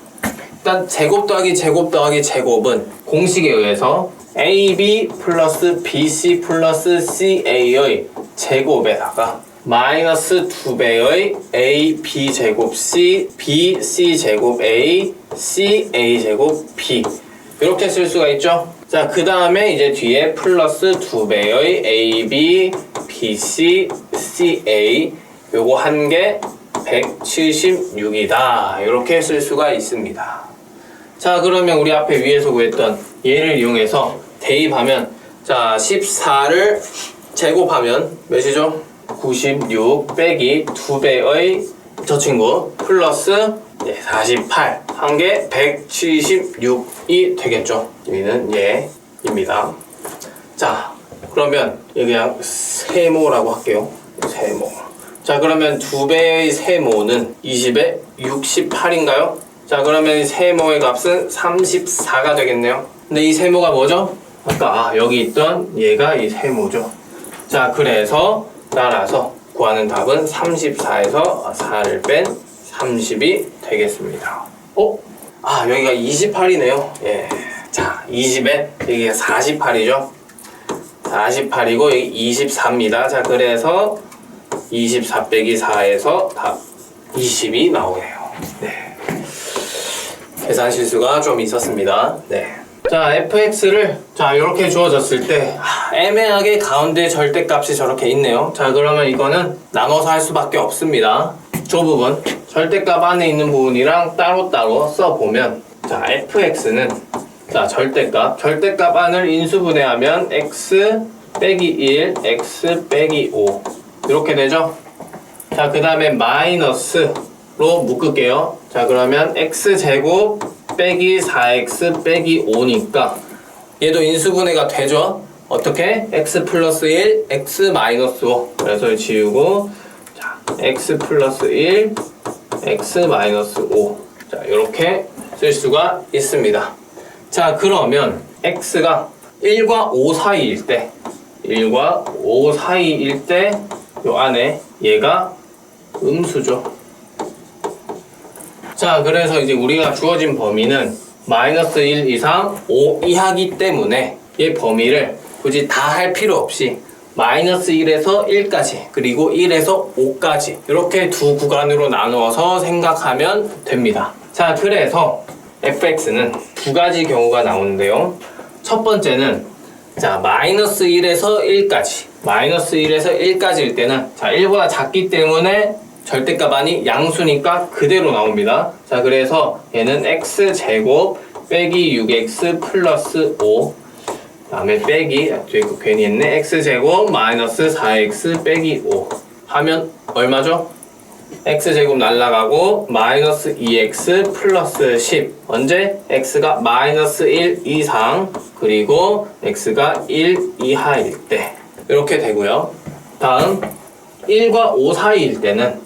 일단 제곱 더하기 제곱 더하기 제곱은 공식에 의해서 AB 플러스 BC 플러스 CA의 제곱에다가 마이너스 2배의 A, B 제곱 C, B, C 제곱 A, C, A 제곱 B, 이렇게 쓸 수가 있죠. 자, 그 다음에 이제 뒤에 플러스 2배의 A, B, B, C, C, A, 요거 한 개 176이다. 이렇게 쓸 수가 있습니다. 자, 그러면 우리 앞에 위에서 구했던 얘를 이용해서 대입하면, 자, 14를 제곱하면 몇이죠? 96 빼기 2배의 저 친구 플러스 48 한 개 176이 되겠죠. 여기는 얘입니다. 자, 그러면 그냥 세모라고 할게요. 세모. 자, 그러면 2배의 세모는 20에 68인가요? 자, 그러면 세모의 값은 34가 되겠네요. 근데 이 세모가 뭐죠? 아까 여기 있던 얘가 이 세모죠. 자, 그래서 따라서 구하는 답은 34에서 4를 뺀 30이 되겠습니다. 여기가 28이네요. 예. 자, 20에 여기가 48이죠. 48이고 여기 24입니다. 자, 그래서 24 빼기 4에서 답 20이 나오네요. 네. 계산 실수가 좀 있었습니다. 네. 자, fx를 이렇게 주어졌을 때 애매하게 가운데 절대값이 저렇게 있네요. 자, 그러면 이거는 나눠서 할 수밖에 없습니다. 저 부분 절대값 안에 있는 부분이랑 따로따로 써보면, 자, fx는 절대값 안을 인수분해하면 x 빼기 1, x 빼기 5 이렇게 되죠. 자, 그 다음에 마이너스로 묶을게요. 자, 그러면 x제곱 빼기 4x 빼기 5니까 얘도 인수분해가 되죠. 어떻게? x 플러스 1, x 마이너스 5. 그래서 지우고, 자, x 플러스 1, x 마이너스 5. 자, 이렇게 쓸 수가 있습니다. 자, 그러면 x가 1과 5 사이일 때, 1과 5 사이일 때 요 안에 얘가 음수죠. 자, 그래서 이제 우리가 주어진 범위는 마이너스 1 이상 5 이하기 때문에 이 범위를 굳이 다 할 필요 없이 마이너스 1에서 1까지 그리고 1에서 5까지 이렇게 두 구간으로 나누어서 생각하면 됩니다. 자, 그래서 fx는 두 가지 경우가 나오는데요. 첫 번째는 자, 마이너스 1에서 1까지 마이너스 1에서 1까지일 때는, 자, 1보다 작기 때문에 절대값 안이 양수니까 그대로 나옵니다. 자, 그래서 얘는 x제곱 빼기 6x 플러스 5, 그 다음에 빼기, 이거 괜히 했네, x제곱 마이너스 4x 빼기 5 하면 얼마죠? x제곱 날라가고 마이너스 2x 플러스 10. 언제? x가 마이너스 1 이상 그리고 x가 1 이하일 때 이렇게 되고요. 다음 1과 5 사이일 때는,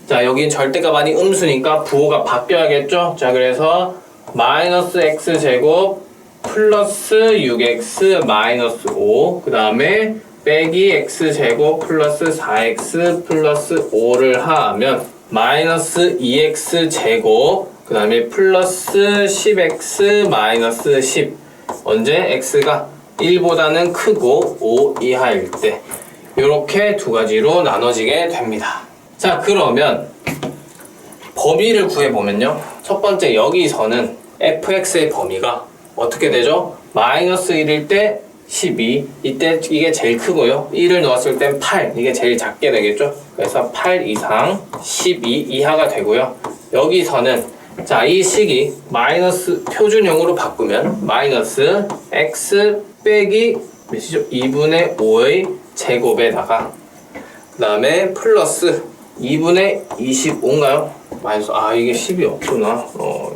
자, 여긴 절대값 아닌 음수니까 부호가 바뀌어야겠죠? 자, 그래서 마이너스 x제곱 플러스 6x 마이너스 5, 그 다음에 빼기 x제곱 플러스 4x 플러스 5를 하면 마이너스 2x제곱, 그 다음에 플러스 10x 마이너스 10. 언제? x가 1보다는 크고 5 이하일 때 이렇게 두 가지로 나눠지게 됩니다. 자, 그러면 범위를 구해보면요. 첫 번째 여기서는 fx의 범위가 어떻게 되죠? 마이너스 1일 때 12, 이때 이게 제일 크고요. 1을 넣었을 땐 8, 이게 제일 작게 되겠죠? 그래서 8 이상 12 이하가 되고요. 여기서는, 자, 이 식이 마이너스 표준형으로 바꾸면 마이너스 x 빼기 몇이죠? 2분의 5의 제곱에다가 그 다음에 플러스 2분의 25인가요? 마이너스, 이게 10이 없구나.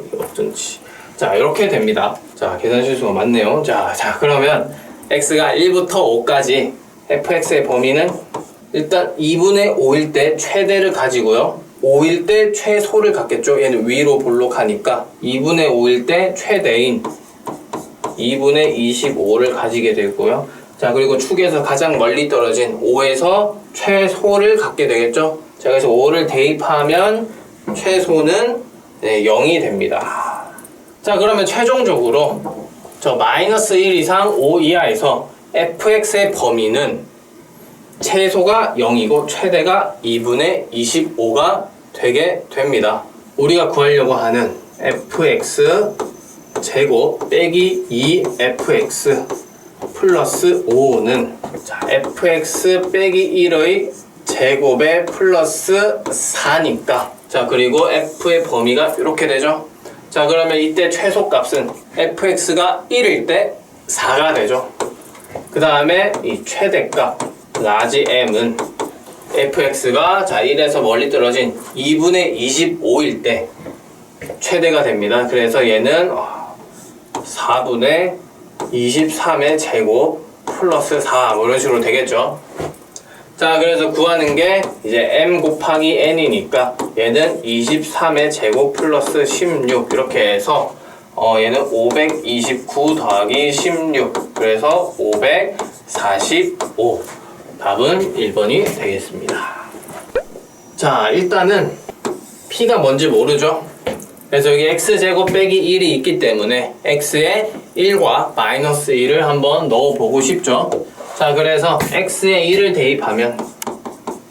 이게 어쩐지. 자, 이렇게 됩니다. 자, 계산 실수가 많네요. 자, 그러면 x가 1부터 5까지 fx의 범위는 일단 2분의 5일 때 최대를 가지고요. 5일 때 최소를 갖겠죠. 얘는 위로 볼록하니까 2분의 5일 때 최대인 2분의 25를 가지게 되고요. 자, 그리고 축에서 가장 멀리 떨어진 5에서 최소를 갖게 되겠죠. 자, 그래서 5를 대입하면 최소는 0이 됩니다. 자, 그러면 최종적으로 저 마이너스 1 이상 5 이하에서 fx의 범위는 최소가 0이고 최대가 2분의 25가 되게 됩니다. 우리가 구하려고 하는 fx 제곱 빼기 2fx 플러스 5는, 자, fx 빼기 1의 제곱에 플러스 4니까, 자, 그리고 f의 범위가 이렇게 되죠. 자, 그러면 이때 최소값은 fx가 1일 때 4가 되죠. 그 다음에 이 최대값 라지 m은 fx가, 자, 1에서 멀리 떨어진 2분의 25일 때 최대가 됩니다. 그래서 얘는 4분의 23의 제곱 플러스 4 뭐 이런 식으로 되겠죠. 자, 그래서 구하는 게 이제 m 곱하기 n이니까 얘는 23의 제곱 플러스 16 이렇게 해서 얘는 529 더하기 16 그래서 545 답은 1번이 되겠습니다. 자, 일단은 P가 뭔지 모르죠? 그래서 여기 x제곱 빼기 1이 있기 때문에 x에 1과 마이너스 1을 한번 넣어보고 싶죠? 자, 그래서 x에 1을 대입하면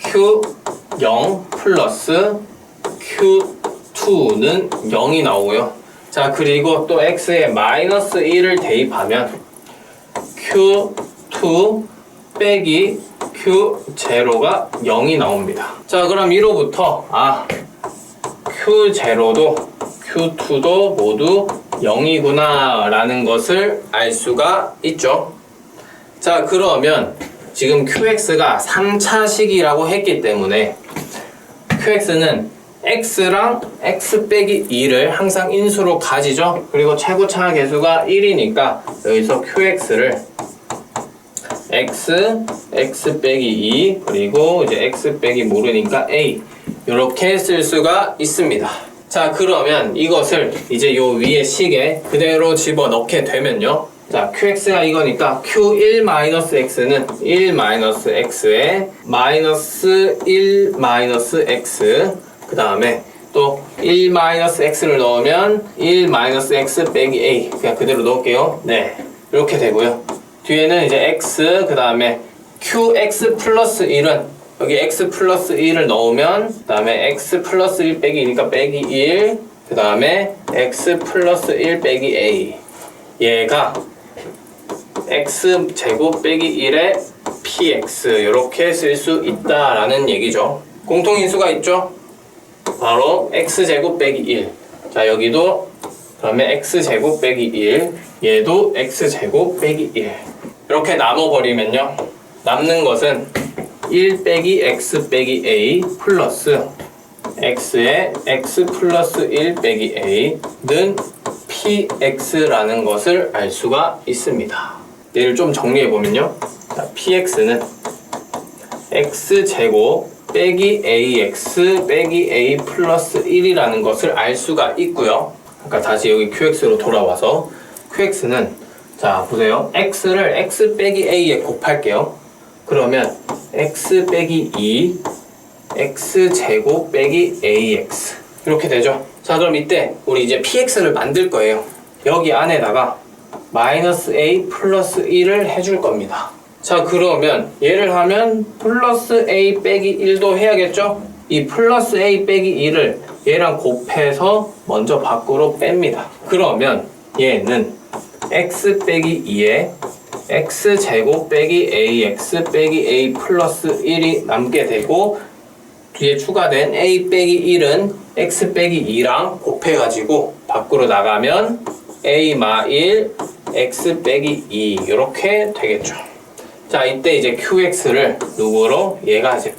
q0 플러스 q2는 0이 나오고요. 자, 그리고 또 x에 마이너스 1을 대입하면 q2 빼기 q0가 0이 나옵니다. 자, 그럼 이로부터 q0도 q2도 모두 0이구나 라는 것을 알 수가 있죠. 자, 그러면 지금 qx가 3차식이라고 했기 때문에 qx는 x랑 x 빼기 2를 항상 인수로 가지죠. 그리고 최고차 계수가 1이니까 여기서 qx를 x 빼기 2 그리고 이제 x 빼기 모르니까 a 이렇게 쓸 수가 있습니다. 자, 그러면 이것을 이제 요 위에 식에 그대로 집어넣게 되면요. 자, qx가 이거니까 q1-x는 1-x에 마이너스 1-x 그 다음에 또 1-x를 넣으면 1-x 빼기 a 그냥 그대로 넣을게요. 네, 이렇게 되고요. 뒤에는 이제 x 그 다음에 qx 플러스 1은 여기 x 플러스 1을 넣으면 그 다음에 x 플러스 1 빼기 2니까 빼기 1 그 다음에 x 플러스 1 빼기 a 얘가 x 제곱 빼기 1의 px 이렇게 쓸 수 있다라는 얘기죠. 공통인수가 있죠? 바로 x 제곱 빼기 1 자, 여기도 그 다음에 x 제곱 빼기 1 얘도 x 제곱 빼기 1 이렇게 나눠버리면요. 남는 것은 1 빼기 x 빼기 a 플러스 x에 x 플러스 1 빼기 a는 px라는 것을 알 수가 있습니다. 얘를 좀 정리해보면요. 자, px는 x제곱 빼기 ax 빼기 a 플러스 1이라는 것을 알 수가 있고요. 그러니까 다시 여기 qx로 돌아와서 qx는 자, 보세요. x를 x 빼기 a에 곱할게요. 그러면 x 빼기 2 x제곱 빼기 ax 이렇게 되죠. 자, 그럼 이때 우리 이제 px를 만들 거예요. 여기 안에다가 마이너스 a 플러스 1을 해줄 겁니다. 자, 그러면 얘를 하면 플러스 a 빼기 1도 해야겠죠? 이 플러스 a 빼기 1을 얘랑 곱해서 먼저 밖으로 뺍니다. 그러면 얘는 x 빼기 2에 x제곱 빼기 ax 빼기 a 플러스 1이 남게 되고 뒤에 추가된 a 빼기 1은 x 빼기 2랑 곱해가지고 밖으로 나가면 a 마 1 x 빼기 2 이렇게 되겠죠. 자, 이때 이제 qx를 누구로? 얘가 이제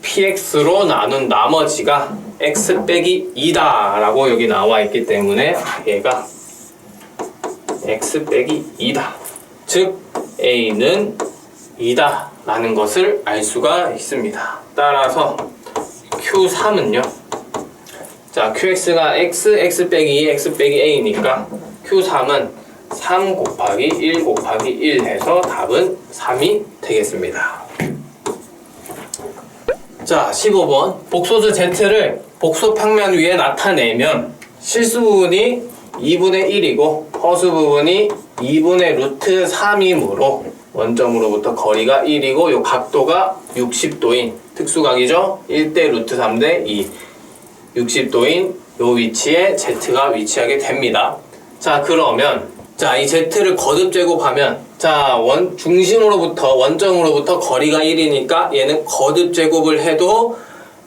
px로 나눈 나머지가 x 빼기 2다 라고 여기 나와 있기 때문에 얘가 x 빼기 2다. 즉 a는 2다 라는 것을 알 수가 있습니다. 따라서 q3은요. 자, qx가 x 빼기 2, x 빼기 a니까 q3은 3 곱하기 1 곱하기 1 해서 답은 3이 되겠습니다. 자, 15번 복소수 z를 복소 평면 위에 나타내면 실수 부분이 2분의 1이고 허수 부분이 2분의 루트 3이므로 원점으로부터 거리가 1이고 요 각도가 60도인 특수각이죠. 1대 루트 3대 2 60도인 요 위치에 z가 위치하게 됩니다. 자, 그러면 자, 이 z를 거듭 제곱하면 자, 원점으로부터 거리가 1이니까 얘는 거듭 제곱을 해도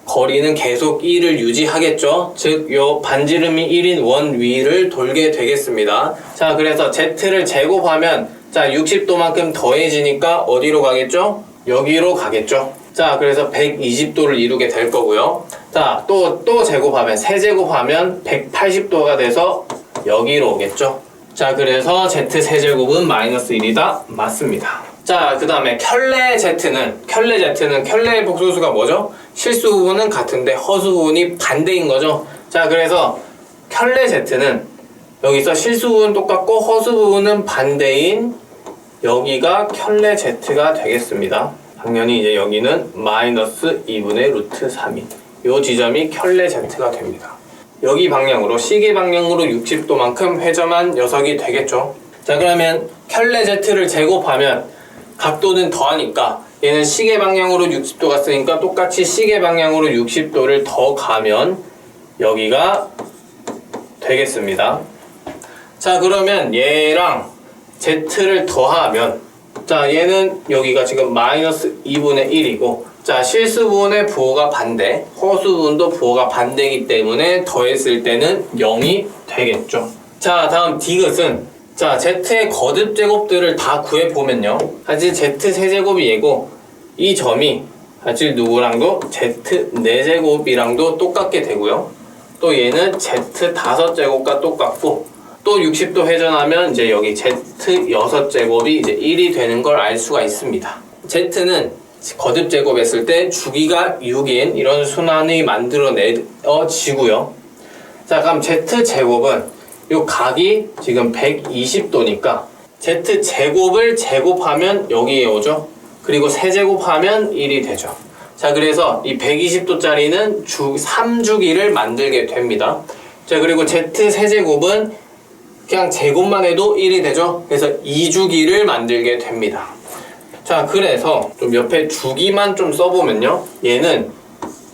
거리는 계속 1을 유지하겠죠. 즉, 요 반지름이 1인 원 위를 돌게 되겠습니다. 자, 그래서 z를 제곱하면 자, 60도만큼 더해지니까 어디로 가겠죠? 여기로 가겠죠. 자, 그래서 120도를 이루게 될 거고요. 자, 또 제곱하면 세제곱하면 180도가 돼서 여기로 오겠죠. 자, 그래서 z 세제곱은 마이너스 1이다. 맞습니다. 자, 그 다음에 켤레 z는 켤레의 복소수가 뭐죠? 실수 부분은 같은데 허수 부분이 반대인 거죠. 자, 그래서 켤레 z는 여기서 실수 부분 똑같고 허수 부분은 반대인 여기가 켤레 z가 되겠습니다. 당연히 이제 여기는 마이너스 2분의 루트 3이 이 지점이 켤레 z가 됩니다. 여기 방향으로 시계 방향으로 60도만큼 회전한 녀석이 되겠죠. 자, 그러면 켤레 z를 제곱하면 각도는 더하니까 얘는 시계 방향으로 60도가 쓰니까 똑같이 시계 방향으로 60도를 더 가면 여기가 되겠습니다. 자, 그러면 얘랑 z를 더하면 자, 얘는 여기가 지금 마이너스 2분의 1이고 자, 실수 부분의 부호가 반대, 허수 부분도 부호가 반대이기 때문에 더했을 때는 0이 되겠죠. 자, 다음 디귿은 자, z의 거듭 제곱들을 다 구해보면요. 사실 z 세제곱이 얘고 이 점이 사실 누구랑도 z 4제곱이랑도 똑같게 되고요. 또 얘는 z 5제곱과 똑같고 또 60도 회전하면 이제 여기 z 6제곱이 이제 1이 되는 걸 알 수가 있습니다. z는 거듭 제곱했을 때 주기가 6인 이런 순환이 만들어내지고요. 자, 그럼 z제곱은 요 각이 지금 120도니까 z제곱을 제곱하면 여기에 오죠. 그리고 세제곱하면 1이 되죠. 자, 그래서 이 120도짜리는 3주기를 만들게 됩니다. 자, 그리고 z 세제곱은 그냥 제곱만 해도 1이 되죠. 그래서 2주기를 만들게 됩니다. 자, 그래서 좀 옆에 주기만 좀 써보면요. 얘는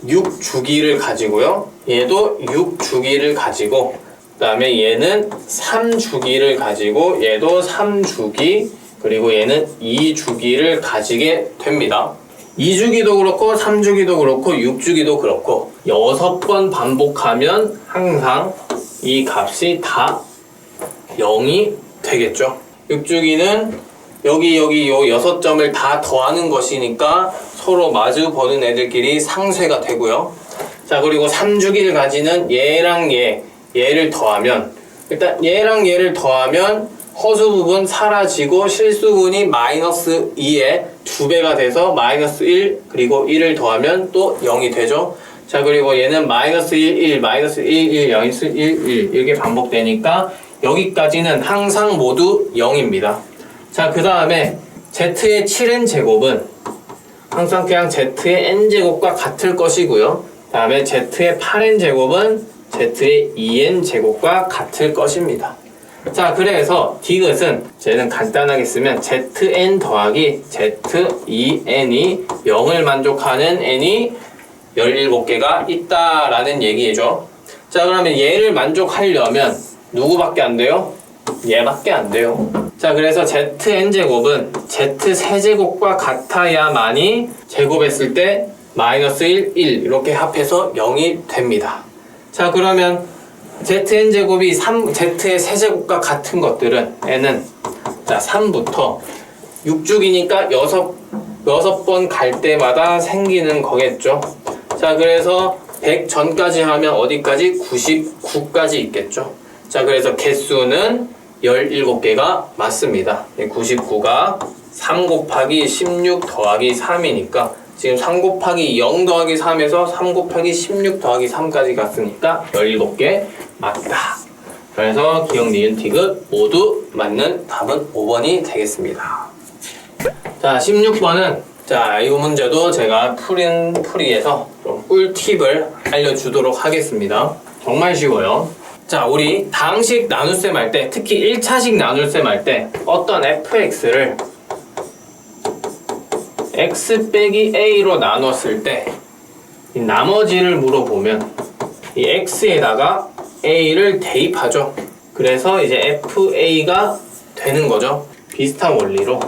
6주기를 가지고요. 얘도 6주기를 가지고 그 다음에 얘는 3주기를 가지고 얘도 3주기 그리고 얘는 2주기를 가지게 됩니다. 2주기도 그렇고 3주기도 그렇고 6주기도 그렇고 6번 반복하면 항상 이 값이 다 0이 되겠죠. 6주기는 여기 요 6점을 다 더하는 것이니까 서로 마주 보는 애들끼리 상쇄가 되고요. 자, 그리고 3주기를 가지는 얘랑 얘를 더하면 일단 얘랑 얘를 더하면 허수 부분 사라지고 실수 부분이 마이너스 2의 2배가 돼서 마이너스 1 그리고 1을 더하면 또 0이 되죠. 자, 그리고 얘는 마이너스 1, 1, 마이너스 1, 1, 마이너스 1, 1 이렇게 반복되니까 여기까지는 항상 모두 0입니다. 자, 그 다음에 z의 7n 제곱은 항상 그냥 z의 n 제곱과 같을 것이고요. 그 다음에 z의 8n 제곱은 z의 2n 제곱과 같을 것입니다. 자, 그래서 디귿은 쟤는 간단하게 쓰면 zn 더하기 z2n이 0을 만족하는 n이 17개가 있다라는 얘기죠. 자, 그러면 얘를 만족하려면 누구밖에 안 돼요? 얘밖에 안 돼요. 자, 그래서 zn제곱은 z세제곱과 같아야만이 제곱했을 때 마이너스 1, 1 이렇게 합해서 0이 됩니다. 자, 그러면 zn제곱이 z의 세제곱과 같은 것들은 n은 자 3부터 6주기니까 6번 갈 때마다 생기는 거겠죠. 자, 그래서 100 전까지 하면 어디까지? 99까지 있겠죠. 자, 그래서 개수는 17개가 맞습니다. 99가 3 곱하기 16 더하기 3이니까 지금 3 곱하기 0 더하기 3에서 3 곱하기 16 더하기 3까지 갔으니까 17개 맞다. 그래서 기역, 니은, 디귿 모두 맞는 답은 5번이 되겠습니다. 자, 16번은 자, 이 문제도 제가 풀이에서 좀 꿀팁을 알려주도록 하겠습니다. 정말 쉬워요. 자, 우리 다항식 나눗셈 할 때, 특히 1차식 나눗셈 할 때 어떤 fx를 x 빼기 a로 나눴을 때 이 나머지를 물어보면 이 x에다가 a를 대입하죠. 그래서 이제 fa가 되는 거죠. 비슷한 원리로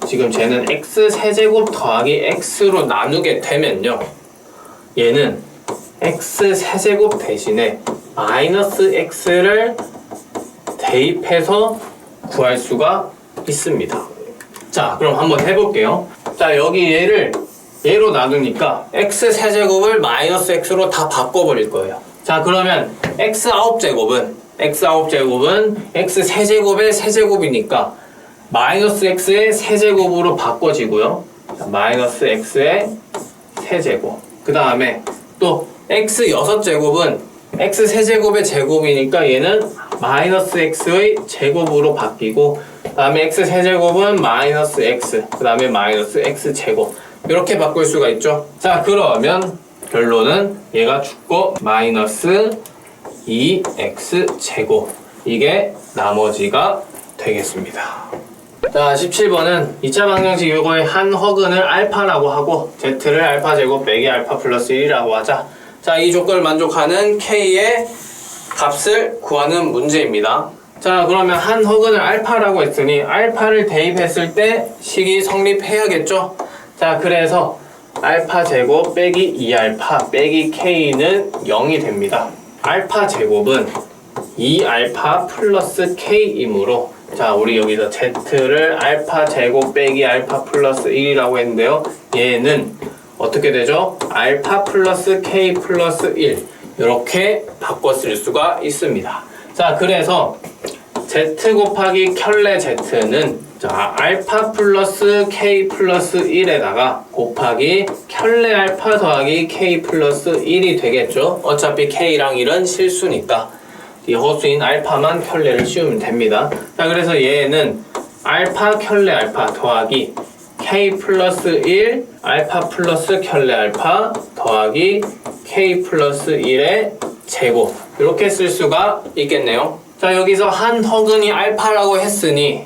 지금 쟤는 x 세제곱 더하기 x로 나누게 되면요, 얘는 x 세제곱 대신에 마이너스 x를 대입해서 구할 수가 있습니다. 자, 그럼 한번 해볼게요. 자, 여기 얘로 나누니까 x 세제곱을 마이너스 x로 다 바꿔버릴 거예요. 자, 그러면 x 9제곱은 x 세제곱의 세제곱이니까 마이너스 x의 세제곱으로 바꿔지고요. 자, 마이너스 x의 세제곱. 그 다음에 또 x 6제곱은 x 세제곱의 제곱이니까 얘는 마이너스 x의 제곱으로 바뀌고 그 다음에 x 세제곱은 마이너스 x, 그 다음에 마이너스 x 제곱 이렇게 바꿀 수가 있죠. 자, 그러면 결론은 얘가 죽고 마이너스 2x 제곱, 이게 나머지가 되겠습니다. 자, 17번은 2차 방정식 요거의 한 허근을 알파라고 하고 z를 알파 제곱 빼기 알파 플러스 1이라고 하자. 자, 이 조건을 만족하는 k의 값을 구하는 문제입니다. 자, 그러면 한 허근을 알파라고 했으니 알파를 대입했을 때 식이 성립해야겠죠. 자, 그래서 알파 제곱 빼기 2알파 빼기 k는 0이 됩니다. 알파 제곱은 2알파 플러스 k이므로, 자, 우리 여기서 z를 알파 제곱 빼기 알파 플러스 1이라고 했는데요. 얘는 어떻게 되죠? 알파 플러스 k 플러스 1 이렇게 바꿔 쓸 수가 있습니다. 자, 그래서 z 곱하기 켤레 z는 자, 알파 플러스 k 플러스 1에다가 곱하기 켤레 알파 더하기 k 플러스 1이 되겠죠. 어차피 k랑 1은 실수니까 이 허수인 알파만 켤레를 씌우면 됩니다. 자, 그래서 얘는 알파 켤레 알파 더하기 k 플러스 1 알파 플러스 켤레 알파 더하기 k 플러스 1의 제곱 이렇게 쓸 수가 있겠네요. 자, 여기서 한 허근이 알파라고 했으니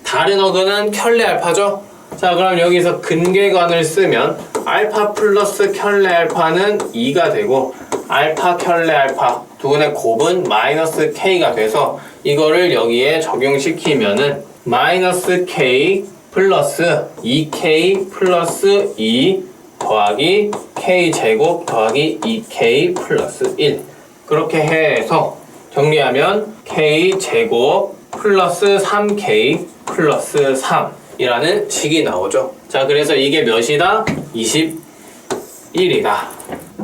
다른 허근은 켤레 알파죠. 자, 그럼 여기서 근계관을 쓰면 알파 플러스 켤레 알파는 2가 되고 알파 켤레 알파 두 분의 곱은 마이너스 k가 돼서 이거를 여기에 적용시키면은 마이너스 k 플러스 2k 플러스 2 더하기 k 제곱 더하기 2k 플러스 1 그렇게 해서 정리하면 k 제곱 플러스 3k 플러스 3이라는 식이 나오죠. 자, 그래서 이게 몇이다? 21이다.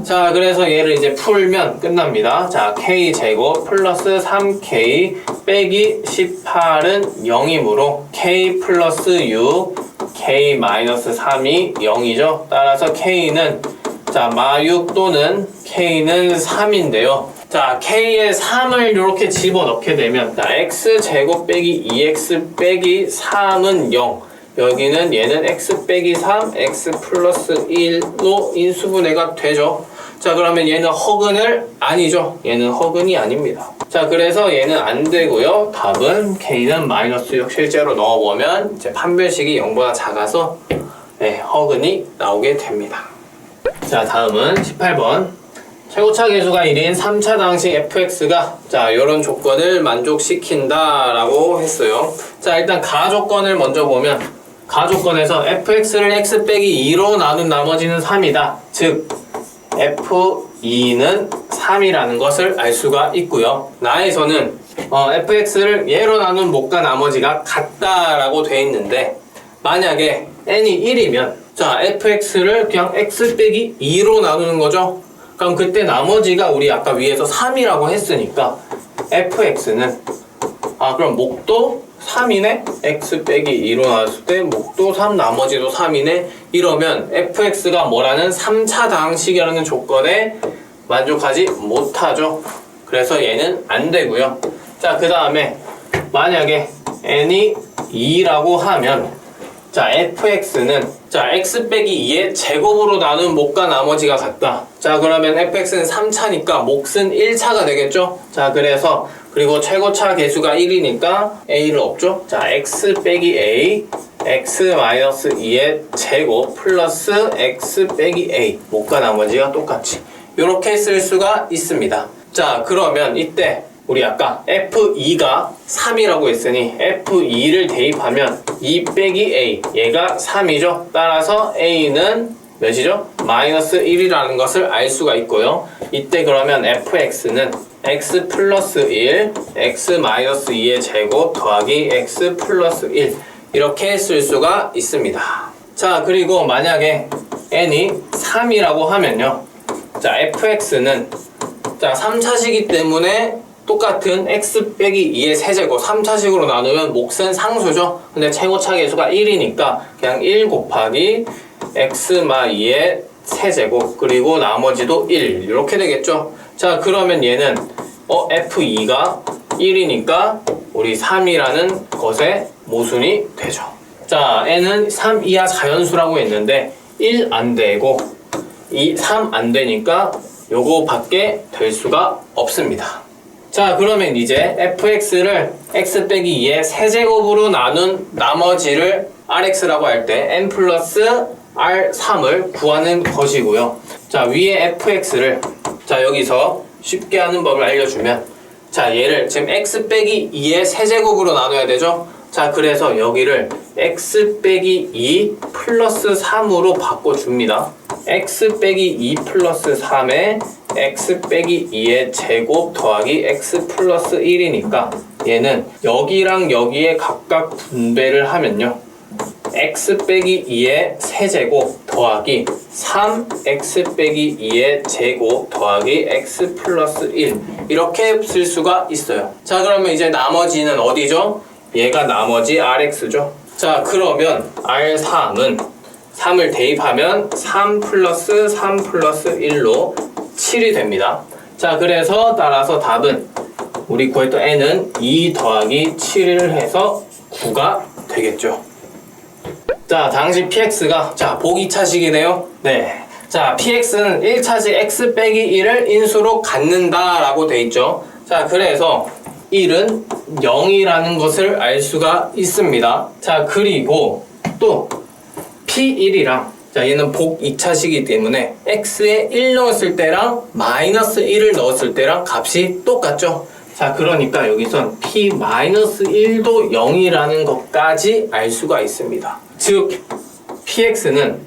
자, 그래서 얘를 이제 풀면 끝납니다. 자, k 제곱 플러스 3k 빼기 18은 0이므로 k 플러스 6 k 마이너스 3이 0이죠. 따라서 k는 자, 마6 또는 k는 3인데요. 자, k에 3을 이렇게 집어넣게 되면 자, x제곱 빼기 2x 빼기 3은 0 여기는 얘는 x 빼기 3 x 플러스 1로 인수분해가 되죠. 자, 그러면 얘는 허근을 아니죠. 얘는 허근이 아닙니다. 자, 그래서 얘는 안 되고요. 답은 k는 마이너스 6 실제로 넣어보면 이제 판별식이 0보다 작아서 네, 허근이 나오게 됩니다. 자, 다음은 18번. 최고차 계수가 1인 3차 방식 fx가 자, 요런 조건을 만족시킨다 라고 했어요. 자, 일단 가조건을 먼저 보면 가조건에서 fx를 x 빼기 2로 나눈 나머지는 3이다. 즉 f2는 3이라는 것을 알 수가 있고요. 나에서는 fx를 얘로 나눈 목과 나머지가 같다라고 돼 있는데 만약에 n이 1이면 자, fx를 그냥 x 빼기 2로 나누는 거죠. 그럼 그때 나머지가 우리 아까 위에서 3이라고 했으니까 fx는 그럼 목도 3이네? x 빼기 2로 나눴을 때 목도 3 나머지도 3이네? 이러면 fx가 뭐라는 3차 다항식이라는 조건에 만족하지 못하죠. 그래서 얘는 안 되고요. 자, 그 다음에 만약에 n이 2라고 하면 자, fx는 자, x 빼기 2의 제곱으로 나눈 목과 나머지가 같다. 자, 그러면 fx는 3차니까 몫은 1차가 되겠죠? 자, 그래서 그리고 최고차 계수가 1이니까 a를 없죠? 자, x 빼기 a x 마이너스 2의 제곱 플러스 x 빼기 a 목과 나머지가 똑같이 이렇게 쓸 수가 있습니다. 자, 그러면 이때 우리 아까 f2가 3이라고 했으니 f2를 대입하면 2 빼기 a 얘가 3이죠. 따라서 a는 몇이죠? 마이너스 1이라는 것을 알 수가 있고요. 이때 그러면 fx는 x 플러스 1 x 마이너스 2의 제곱 더하기 x 플러스 1 이렇게 쓸 수가 있습니다. 자, 그리고 만약에 n이 3이라고 하면요. 자, fx는 자, 3차식이기 때문에 똑같은 x 빼기 2의 세제곱 3차식으로 나누면 몫은 상수죠. 근데 최고차 계수가 1이니까 그냥 1 곱하기 x 마 2의 세제곱 그리고 나머지도 1 이렇게 되겠죠. 자, 그러면 얘는 f2가 1이니까 우리 3이라는 것에 모순이 되죠. 자, n은 3 이하 자연수라고 했는데 1 안 되고 3 안 되니까 요거 밖에 될 수가 없습니다. 자, 그러면 이제 fx를 x 빼기 2의 세제곱으로 나눈 나머지를 rx라고 할 때 n 플러스 r3을 구하는 것이고요. 자, 위에 fx를 자 여기서 쉽게 하는 법을 알려주면 자, 얘를 지금 x 빼기 2의 세제곱으로 나눠야 되죠. 자, 그래서 여기를 x 빼기 2 플러스 3으로 바꿔줍니다. x 빼기 2 플러스 3에 x 빼기 2의 제곱 더하기 x 플러스 1이니까 얘는 여기랑 여기에 각각 분배를 하면요, x 빼기 2의 세제곱 더하기 3x 빼기 2의 제곱 더하기 x 플러스 1 이렇게 쓸 수가 있어요. 자, 그러면 이제 나머지는 어디죠? 얘가 나머지 rx죠. 자, 그러면 r3은 3을 대입하면 3 플러스 3 플러스 1로 7이 됩니다. 자, 그래서 따라서 답은 우리 구했던 n은 2 더하기 7을 해서 9가 되겠죠. 자, 당시 px가 자 보기 2차식이네요. 네. 자, px는 1차식 x 빼기 1을 인수로 갖는다 라고 돼 있죠. 자, 그래서 1은 0이라는 것을 알 수가 있습니다. 자, 그리고 또 p1이랑 자, 얘는 복 2차식이기 때문에 x에 1 넣었을 때랑 마이너스 1을 넣었을 때랑 값이 똑같죠. 자, 그러니까 여기선 p-1도 0이라는 것까지 알 수가 있습니다. 즉 px는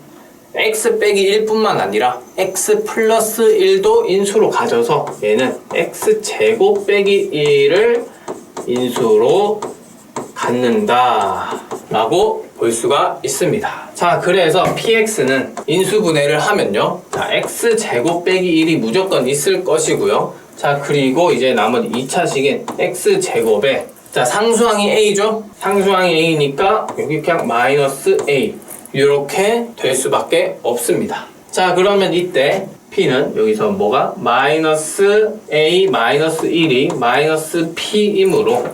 x 빼기 1뿐만 아니라 x 플러스 1도 인수로 가져서 얘는 x제곱 빼기 1을 인수로 갖는다 라고 볼 수가 있습니다. 자, 그래서 px는 인수분해를 하면요, 자, x제곱 빼기 1이 무조건 있을 것이고요. 자, 그리고 이제 나머지 2차식인 x제곱에 자, 상수항이 a죠? 상수항이 a니까 여기 그냥 마이너스 a 이렇게 될 수밖에 없습니다. 자, 그러면 이때 p는 여기서 뭐가? 마이너스 a 마이너스 1이 마이너스 p이므로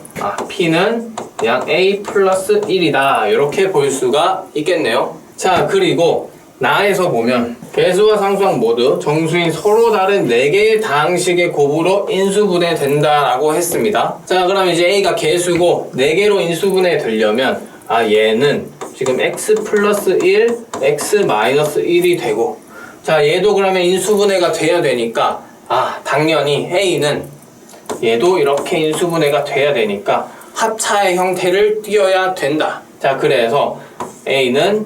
p는 그냥 a 플러스 1이다 이렇게 볼 수가 있겠네요. 자, 그리고 나에서 보면 배수와 상수항 모두 정수인 서로 다른 4개의 다항식의 곱으로 인수분해 된다라고 했습니다. 자, 그럼 이제 a가 개수고 4개로 인수분해 되려면 얘는 지금 x 플러스 1, x 마이너스 1이 되고, 자, 얘도 그러면 인수분해가 돼야 되니까 당연히 a는 얘도 이렇게 인수분해가 돼야 되니까 합차의 형태를 띄어야 된다. 자, 그래서 a는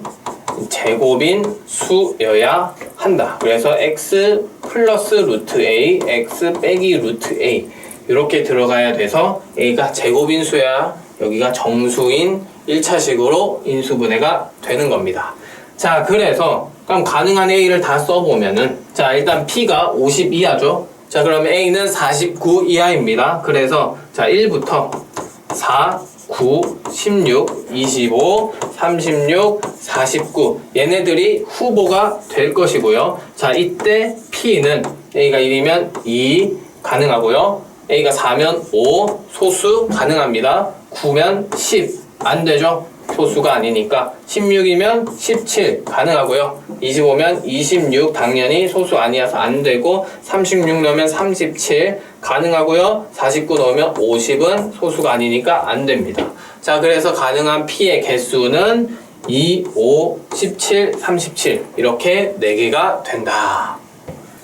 제곱인 수여야 한다. 그래서 x 플러스 루트 a, x 빼기 루트 a 이렇게 들어가야 돼서 a가 제곱인 수야 여기가 정수인 1차식으로 인수분해가 되는 겁니다. 자, 그래서 그럼 가능한 a를 다 써보면은 자, 일단 p가 50 이하죠. 자, 그러면 a는 49 이하입니다. 그래서 자, 1부터 4, 9, 16, 25, 36, 49 얘네들이 후보가 될 것이고요. 자, 이때 p는 a가 1이면 2 가능하고요. a가 4면 5 소수 가능합니다. 9면 10 안 되죠. 소수가 아니니까 16이면 17 가능하고요. 25면 26 당연히 소수 아니어서 안 되고 36 넣으면 37 가능하고요. 49 넣으면 50은 소수가 아니니까 안 됩니다. 자, 그래서 가능한 p의 개수는 2, 5, 17, 37 이렇게 4개가 된다.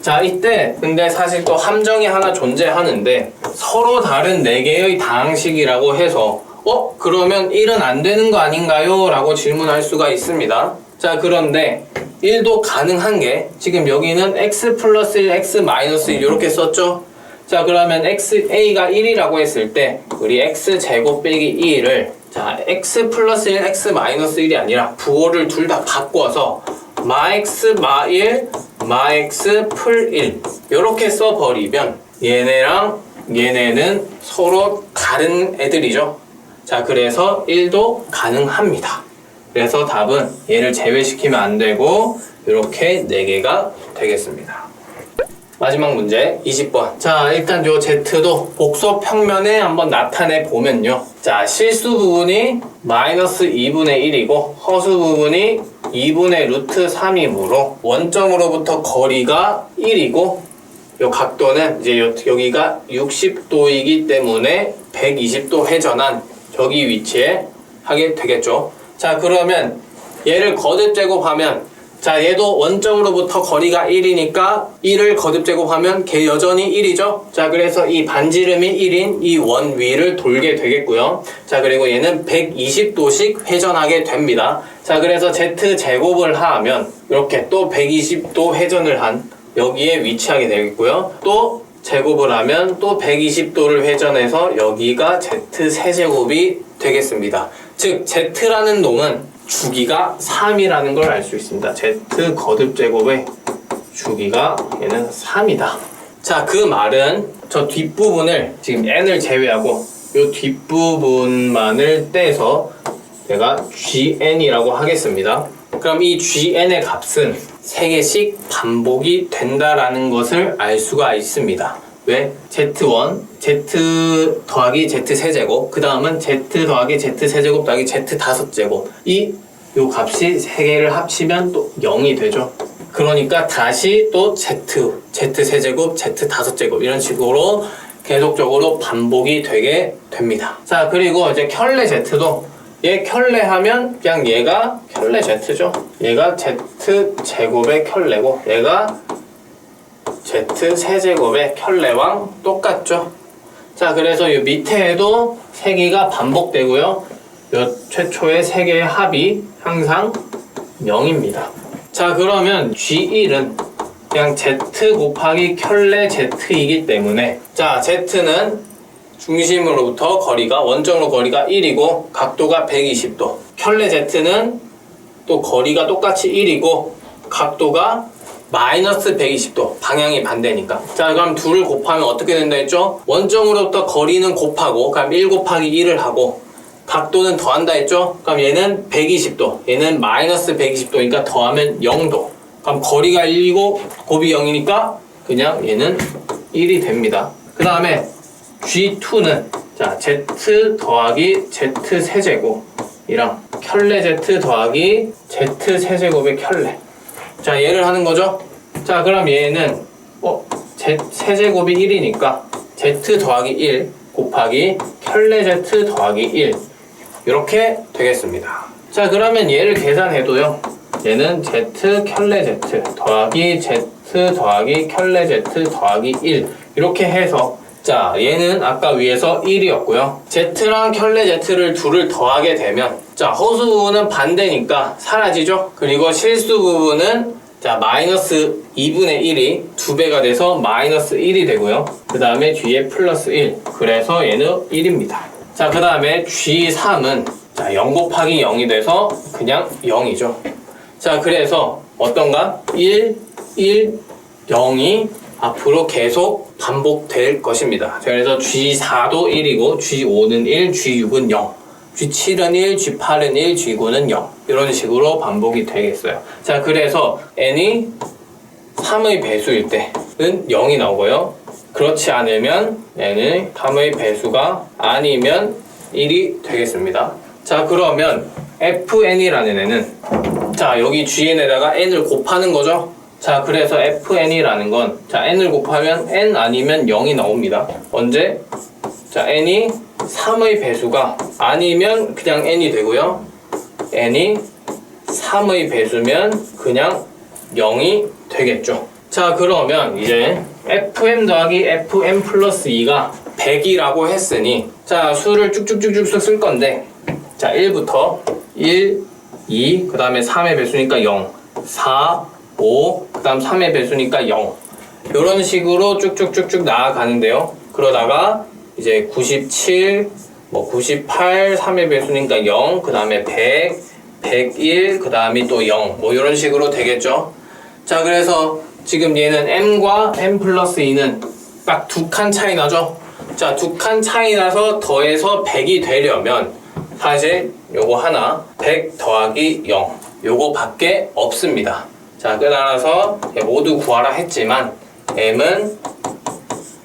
자, 이때 근데 사실 또 함정이 하나 존재하는데 서로 다른 4개의 다항식이라고 해서 그러면 1은 안 되는 거 아닌가요? 라고 질문할 수가 있습니다. 자, 그런데 1도 가능한 게 지금 여기는 x 플러스 1, x 마이너스 1 이렇게 썼죠? 자, 그러면 a가 1이라고 했을 때 우리 x제곱 빼기 2를 자, x 플러스 1, x 마이너스 1이 아니라 부호를 둘 다 바꿔서 마x 마1, 마x 풀 1 이렇게 써버리면 얘네랑 얘네는 서로 다른 애들이죠. 자, 그래서 1도 가능합니다. 그래서 답은 얘를 제외시키면 안 되고 이렇게 4개가 되겠습니다. 마지막 문제 20번. 자, 일단 요 Z도 복소 평면에 한번 나타내 보면요. 자, 실수 부분이 마이너스 2분의 1이고 허수 부분이 2분의 루트 3이므로 원점으로부터 거리가 1이고 요 각도는 이제 여기가 60도이기 때문에 120도 회전한 여기 위치에 하게 되겠죠. 자, 그러면 얘를 거듭 제곱하면 자, 얘도 원점으로부터 거리가 1이니까 1을 거듭 제곱하면 걔 여전히 1이죠. 자, 그래서 이 반지름이 1인 이 원 위를 돌게 되겠고요. 자, 그리고 얘는 120도씩 회전하게 됩니다. 자, 그래서 Z제곱을 하면 이렇게 또 120도 회전을 한 여기에 위치하게 되겠고요. 또 제곱을 하면 또 120도를 회전해서 여기가 Z 세제곱이 되겠습니다. 즉, Z라는 놈은 주기가 3이라는 걸 알 수 있습니다. Z 거듭 제곱의 주기가 얘는 3이다. 자, 그 말은 저 뒷부분을 지금 n을 제외하고 이 뒷부분만을 떼서 내가 GN이라고 하겠습니다. 그럼 이 GN의 값은 3개씩 반복이 된다라는 것을 알 수가 있습니다. 왜? Z1, Z 더하기 Z 세제곱, 그 다음은 Z 더하기 Z 세제곱 더하기 Z 다섯 제곱. 요 값이 3개를 합치면 또 0이 되죠. 그러니까 다시 또 Z 세제곱, Z 다섯 제곱 이런 식으로 계속적으로 반복이 되게 됩니다. 자, 그리고 이제 켤레 Z도 얘 켤레하면 그냥 얘가 켤레 Z죠. 얘가 Z 제곱의 켤레고 얘가 Z 세제곱의 켤레랑 똑같죠. 자, 그래서 이 밑에에도 3개가 반복되고요. 요 최초의 3개의 합이 항상 0입니다. 자, 그러면 G1은 그냥 Z 곱하기 켤레 Z이기 때문에 자, Z는 중심으로부터 거리가 원점으로 거리가 1이고 각도가 120도. 켤레 Z는 또 거리가 똑같이 1이고 각도가 마이너스 120도. 방향이 반대니까. 자, 그럼 둘을 곱하면 어떻게 된다 했죠? 원점으로부터 거리는 곱하고 그럼 1 곱하기 1을 하고 각도는 더한다 했죠? 그럼 얘는 120도. 얘는 마이너스 120도니까 더하면 0도. 그럼 거리가 1이고 곱이 0이니까 그냥 얘는 1이 됩니다. 그 다음에 G2는 자, Z 더하기 Z 세제곱이랑 켤레 Z 더하기 Z 세제곱의 켤레. 자, 얘를 하는 거죠. 자, 그럼 얘는 Z 세제곱이 1이니까 Z 더하기 1 곱하기 켤레 Z 더하기 1 이렇게 되겠습니다. 자, 그러면 얘를 계산해도요. 얘는 Z 켤레 Z 더하기 Z 더하기 켤레 Z 더하기 1 이렇게 해서 자, 얘는 아까 위에서 1이었고요. Z랑 켤레 Z를 둘을 더하게 되면 자, 허수 부분은 반대니까 사라지죠. 그리고 실수 부분은 자, 마이너스 2분의 1이 2배가 돼서 마이너스 1이 되고요. 그 다음에 뒤에 플러스 1 그래서 얘는 1입니다. 자, 그 다음에 G3은 자, 0 곱하기 0이 돼서 그냥 0이죠. 자, 그래서 어떤가? 1, 1, 0이 앞으로 계속 반복될 것입니다. 그래서 G4도 1이고 G5는 1, G6은 0, G7은 1, G8은 1, G9는 0 이런 식으로 반복이 되겠어요. 자, 그래서 n이 3의 배수일 때는 0이 나오고요. 그렇지 않으면 n은 3의 배수가 아니면 1이 되겠습니다. 자, 그러면 fn이라는 애는 자, 여기 gn에다가 n을 곱하는 거죠. 자, 그래서 fn이라는 건 자, n을 곱하면 n 아니면 0이 나옵니다. 언제? 자, n이 3의 배수가 아니면 그냥 n이 되고요. n이 3의 배수면 그냥 0이 되겠죠. 자, 그러면 이제 fm 더하기 fm 플러스 2가 100이라고 했으니 자, 수를 쭉쭉쭉쭉 쓸 건데 자, 1부터 1, 2, 그 다음에 3의 배수니까 0, 4, 5, 그 다음 3의 배수니까 0 이런 식으로 쭉쭉쭉쭉 나아가는데요. 그러다가 이제 97, 98, 3의 배수니까 0, 그 다음에 100, 101, 그 다음이 또 0 이런 식으로 되겠죠. 자, 그래서 지금 얘는 m과 m 플러스 2는 딱 2칸 차이 나죠. 자, 2칸 차이 나서 더해서 100이 되려면 사실 요거 하나 100 더하기 0 요거 밖에 없습니다. 자, 따라서 모두 구하라 했지만 m은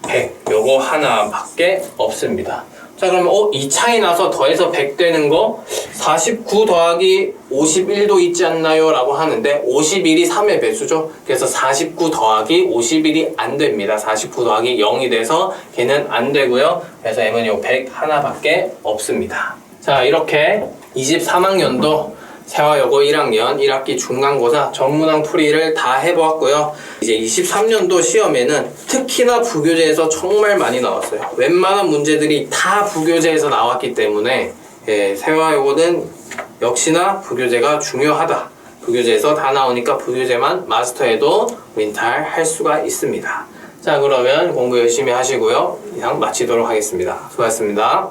100. 요거 하나밖에 없습니다. 자, 그러면 이 차이 나서 더해서 100 되는 거 49 더하기 51도 있지 않나요? 라고 하는데 51이 3의 배수죠. 그래서 49 더하기 51이 안 됩니다. 49 더하기 0이 돼서 걔는 안 되고요. 그래서 m은 요 100 하나밖에 없습니다. 자, 이렇게 23학년도 세화여고 1학년 1학기 중간고사 전문항 풀이를 다 해보았고요. 이제 23년도 시험에는 특히나 부교재에서 정말 많이 나왔어요. 웬만한 문제들이 다 부교재에서 나왔기 때문에 세화여고는 역시나 부교재가 중요하다. 부교재에서 다 나오니까 부교재만 마스터해도 윈탈 수가 있습니다. 자, 그러면 공부 열심히 하시고요. 이상 마치도록 하겠습니다. 수고하셨습니다.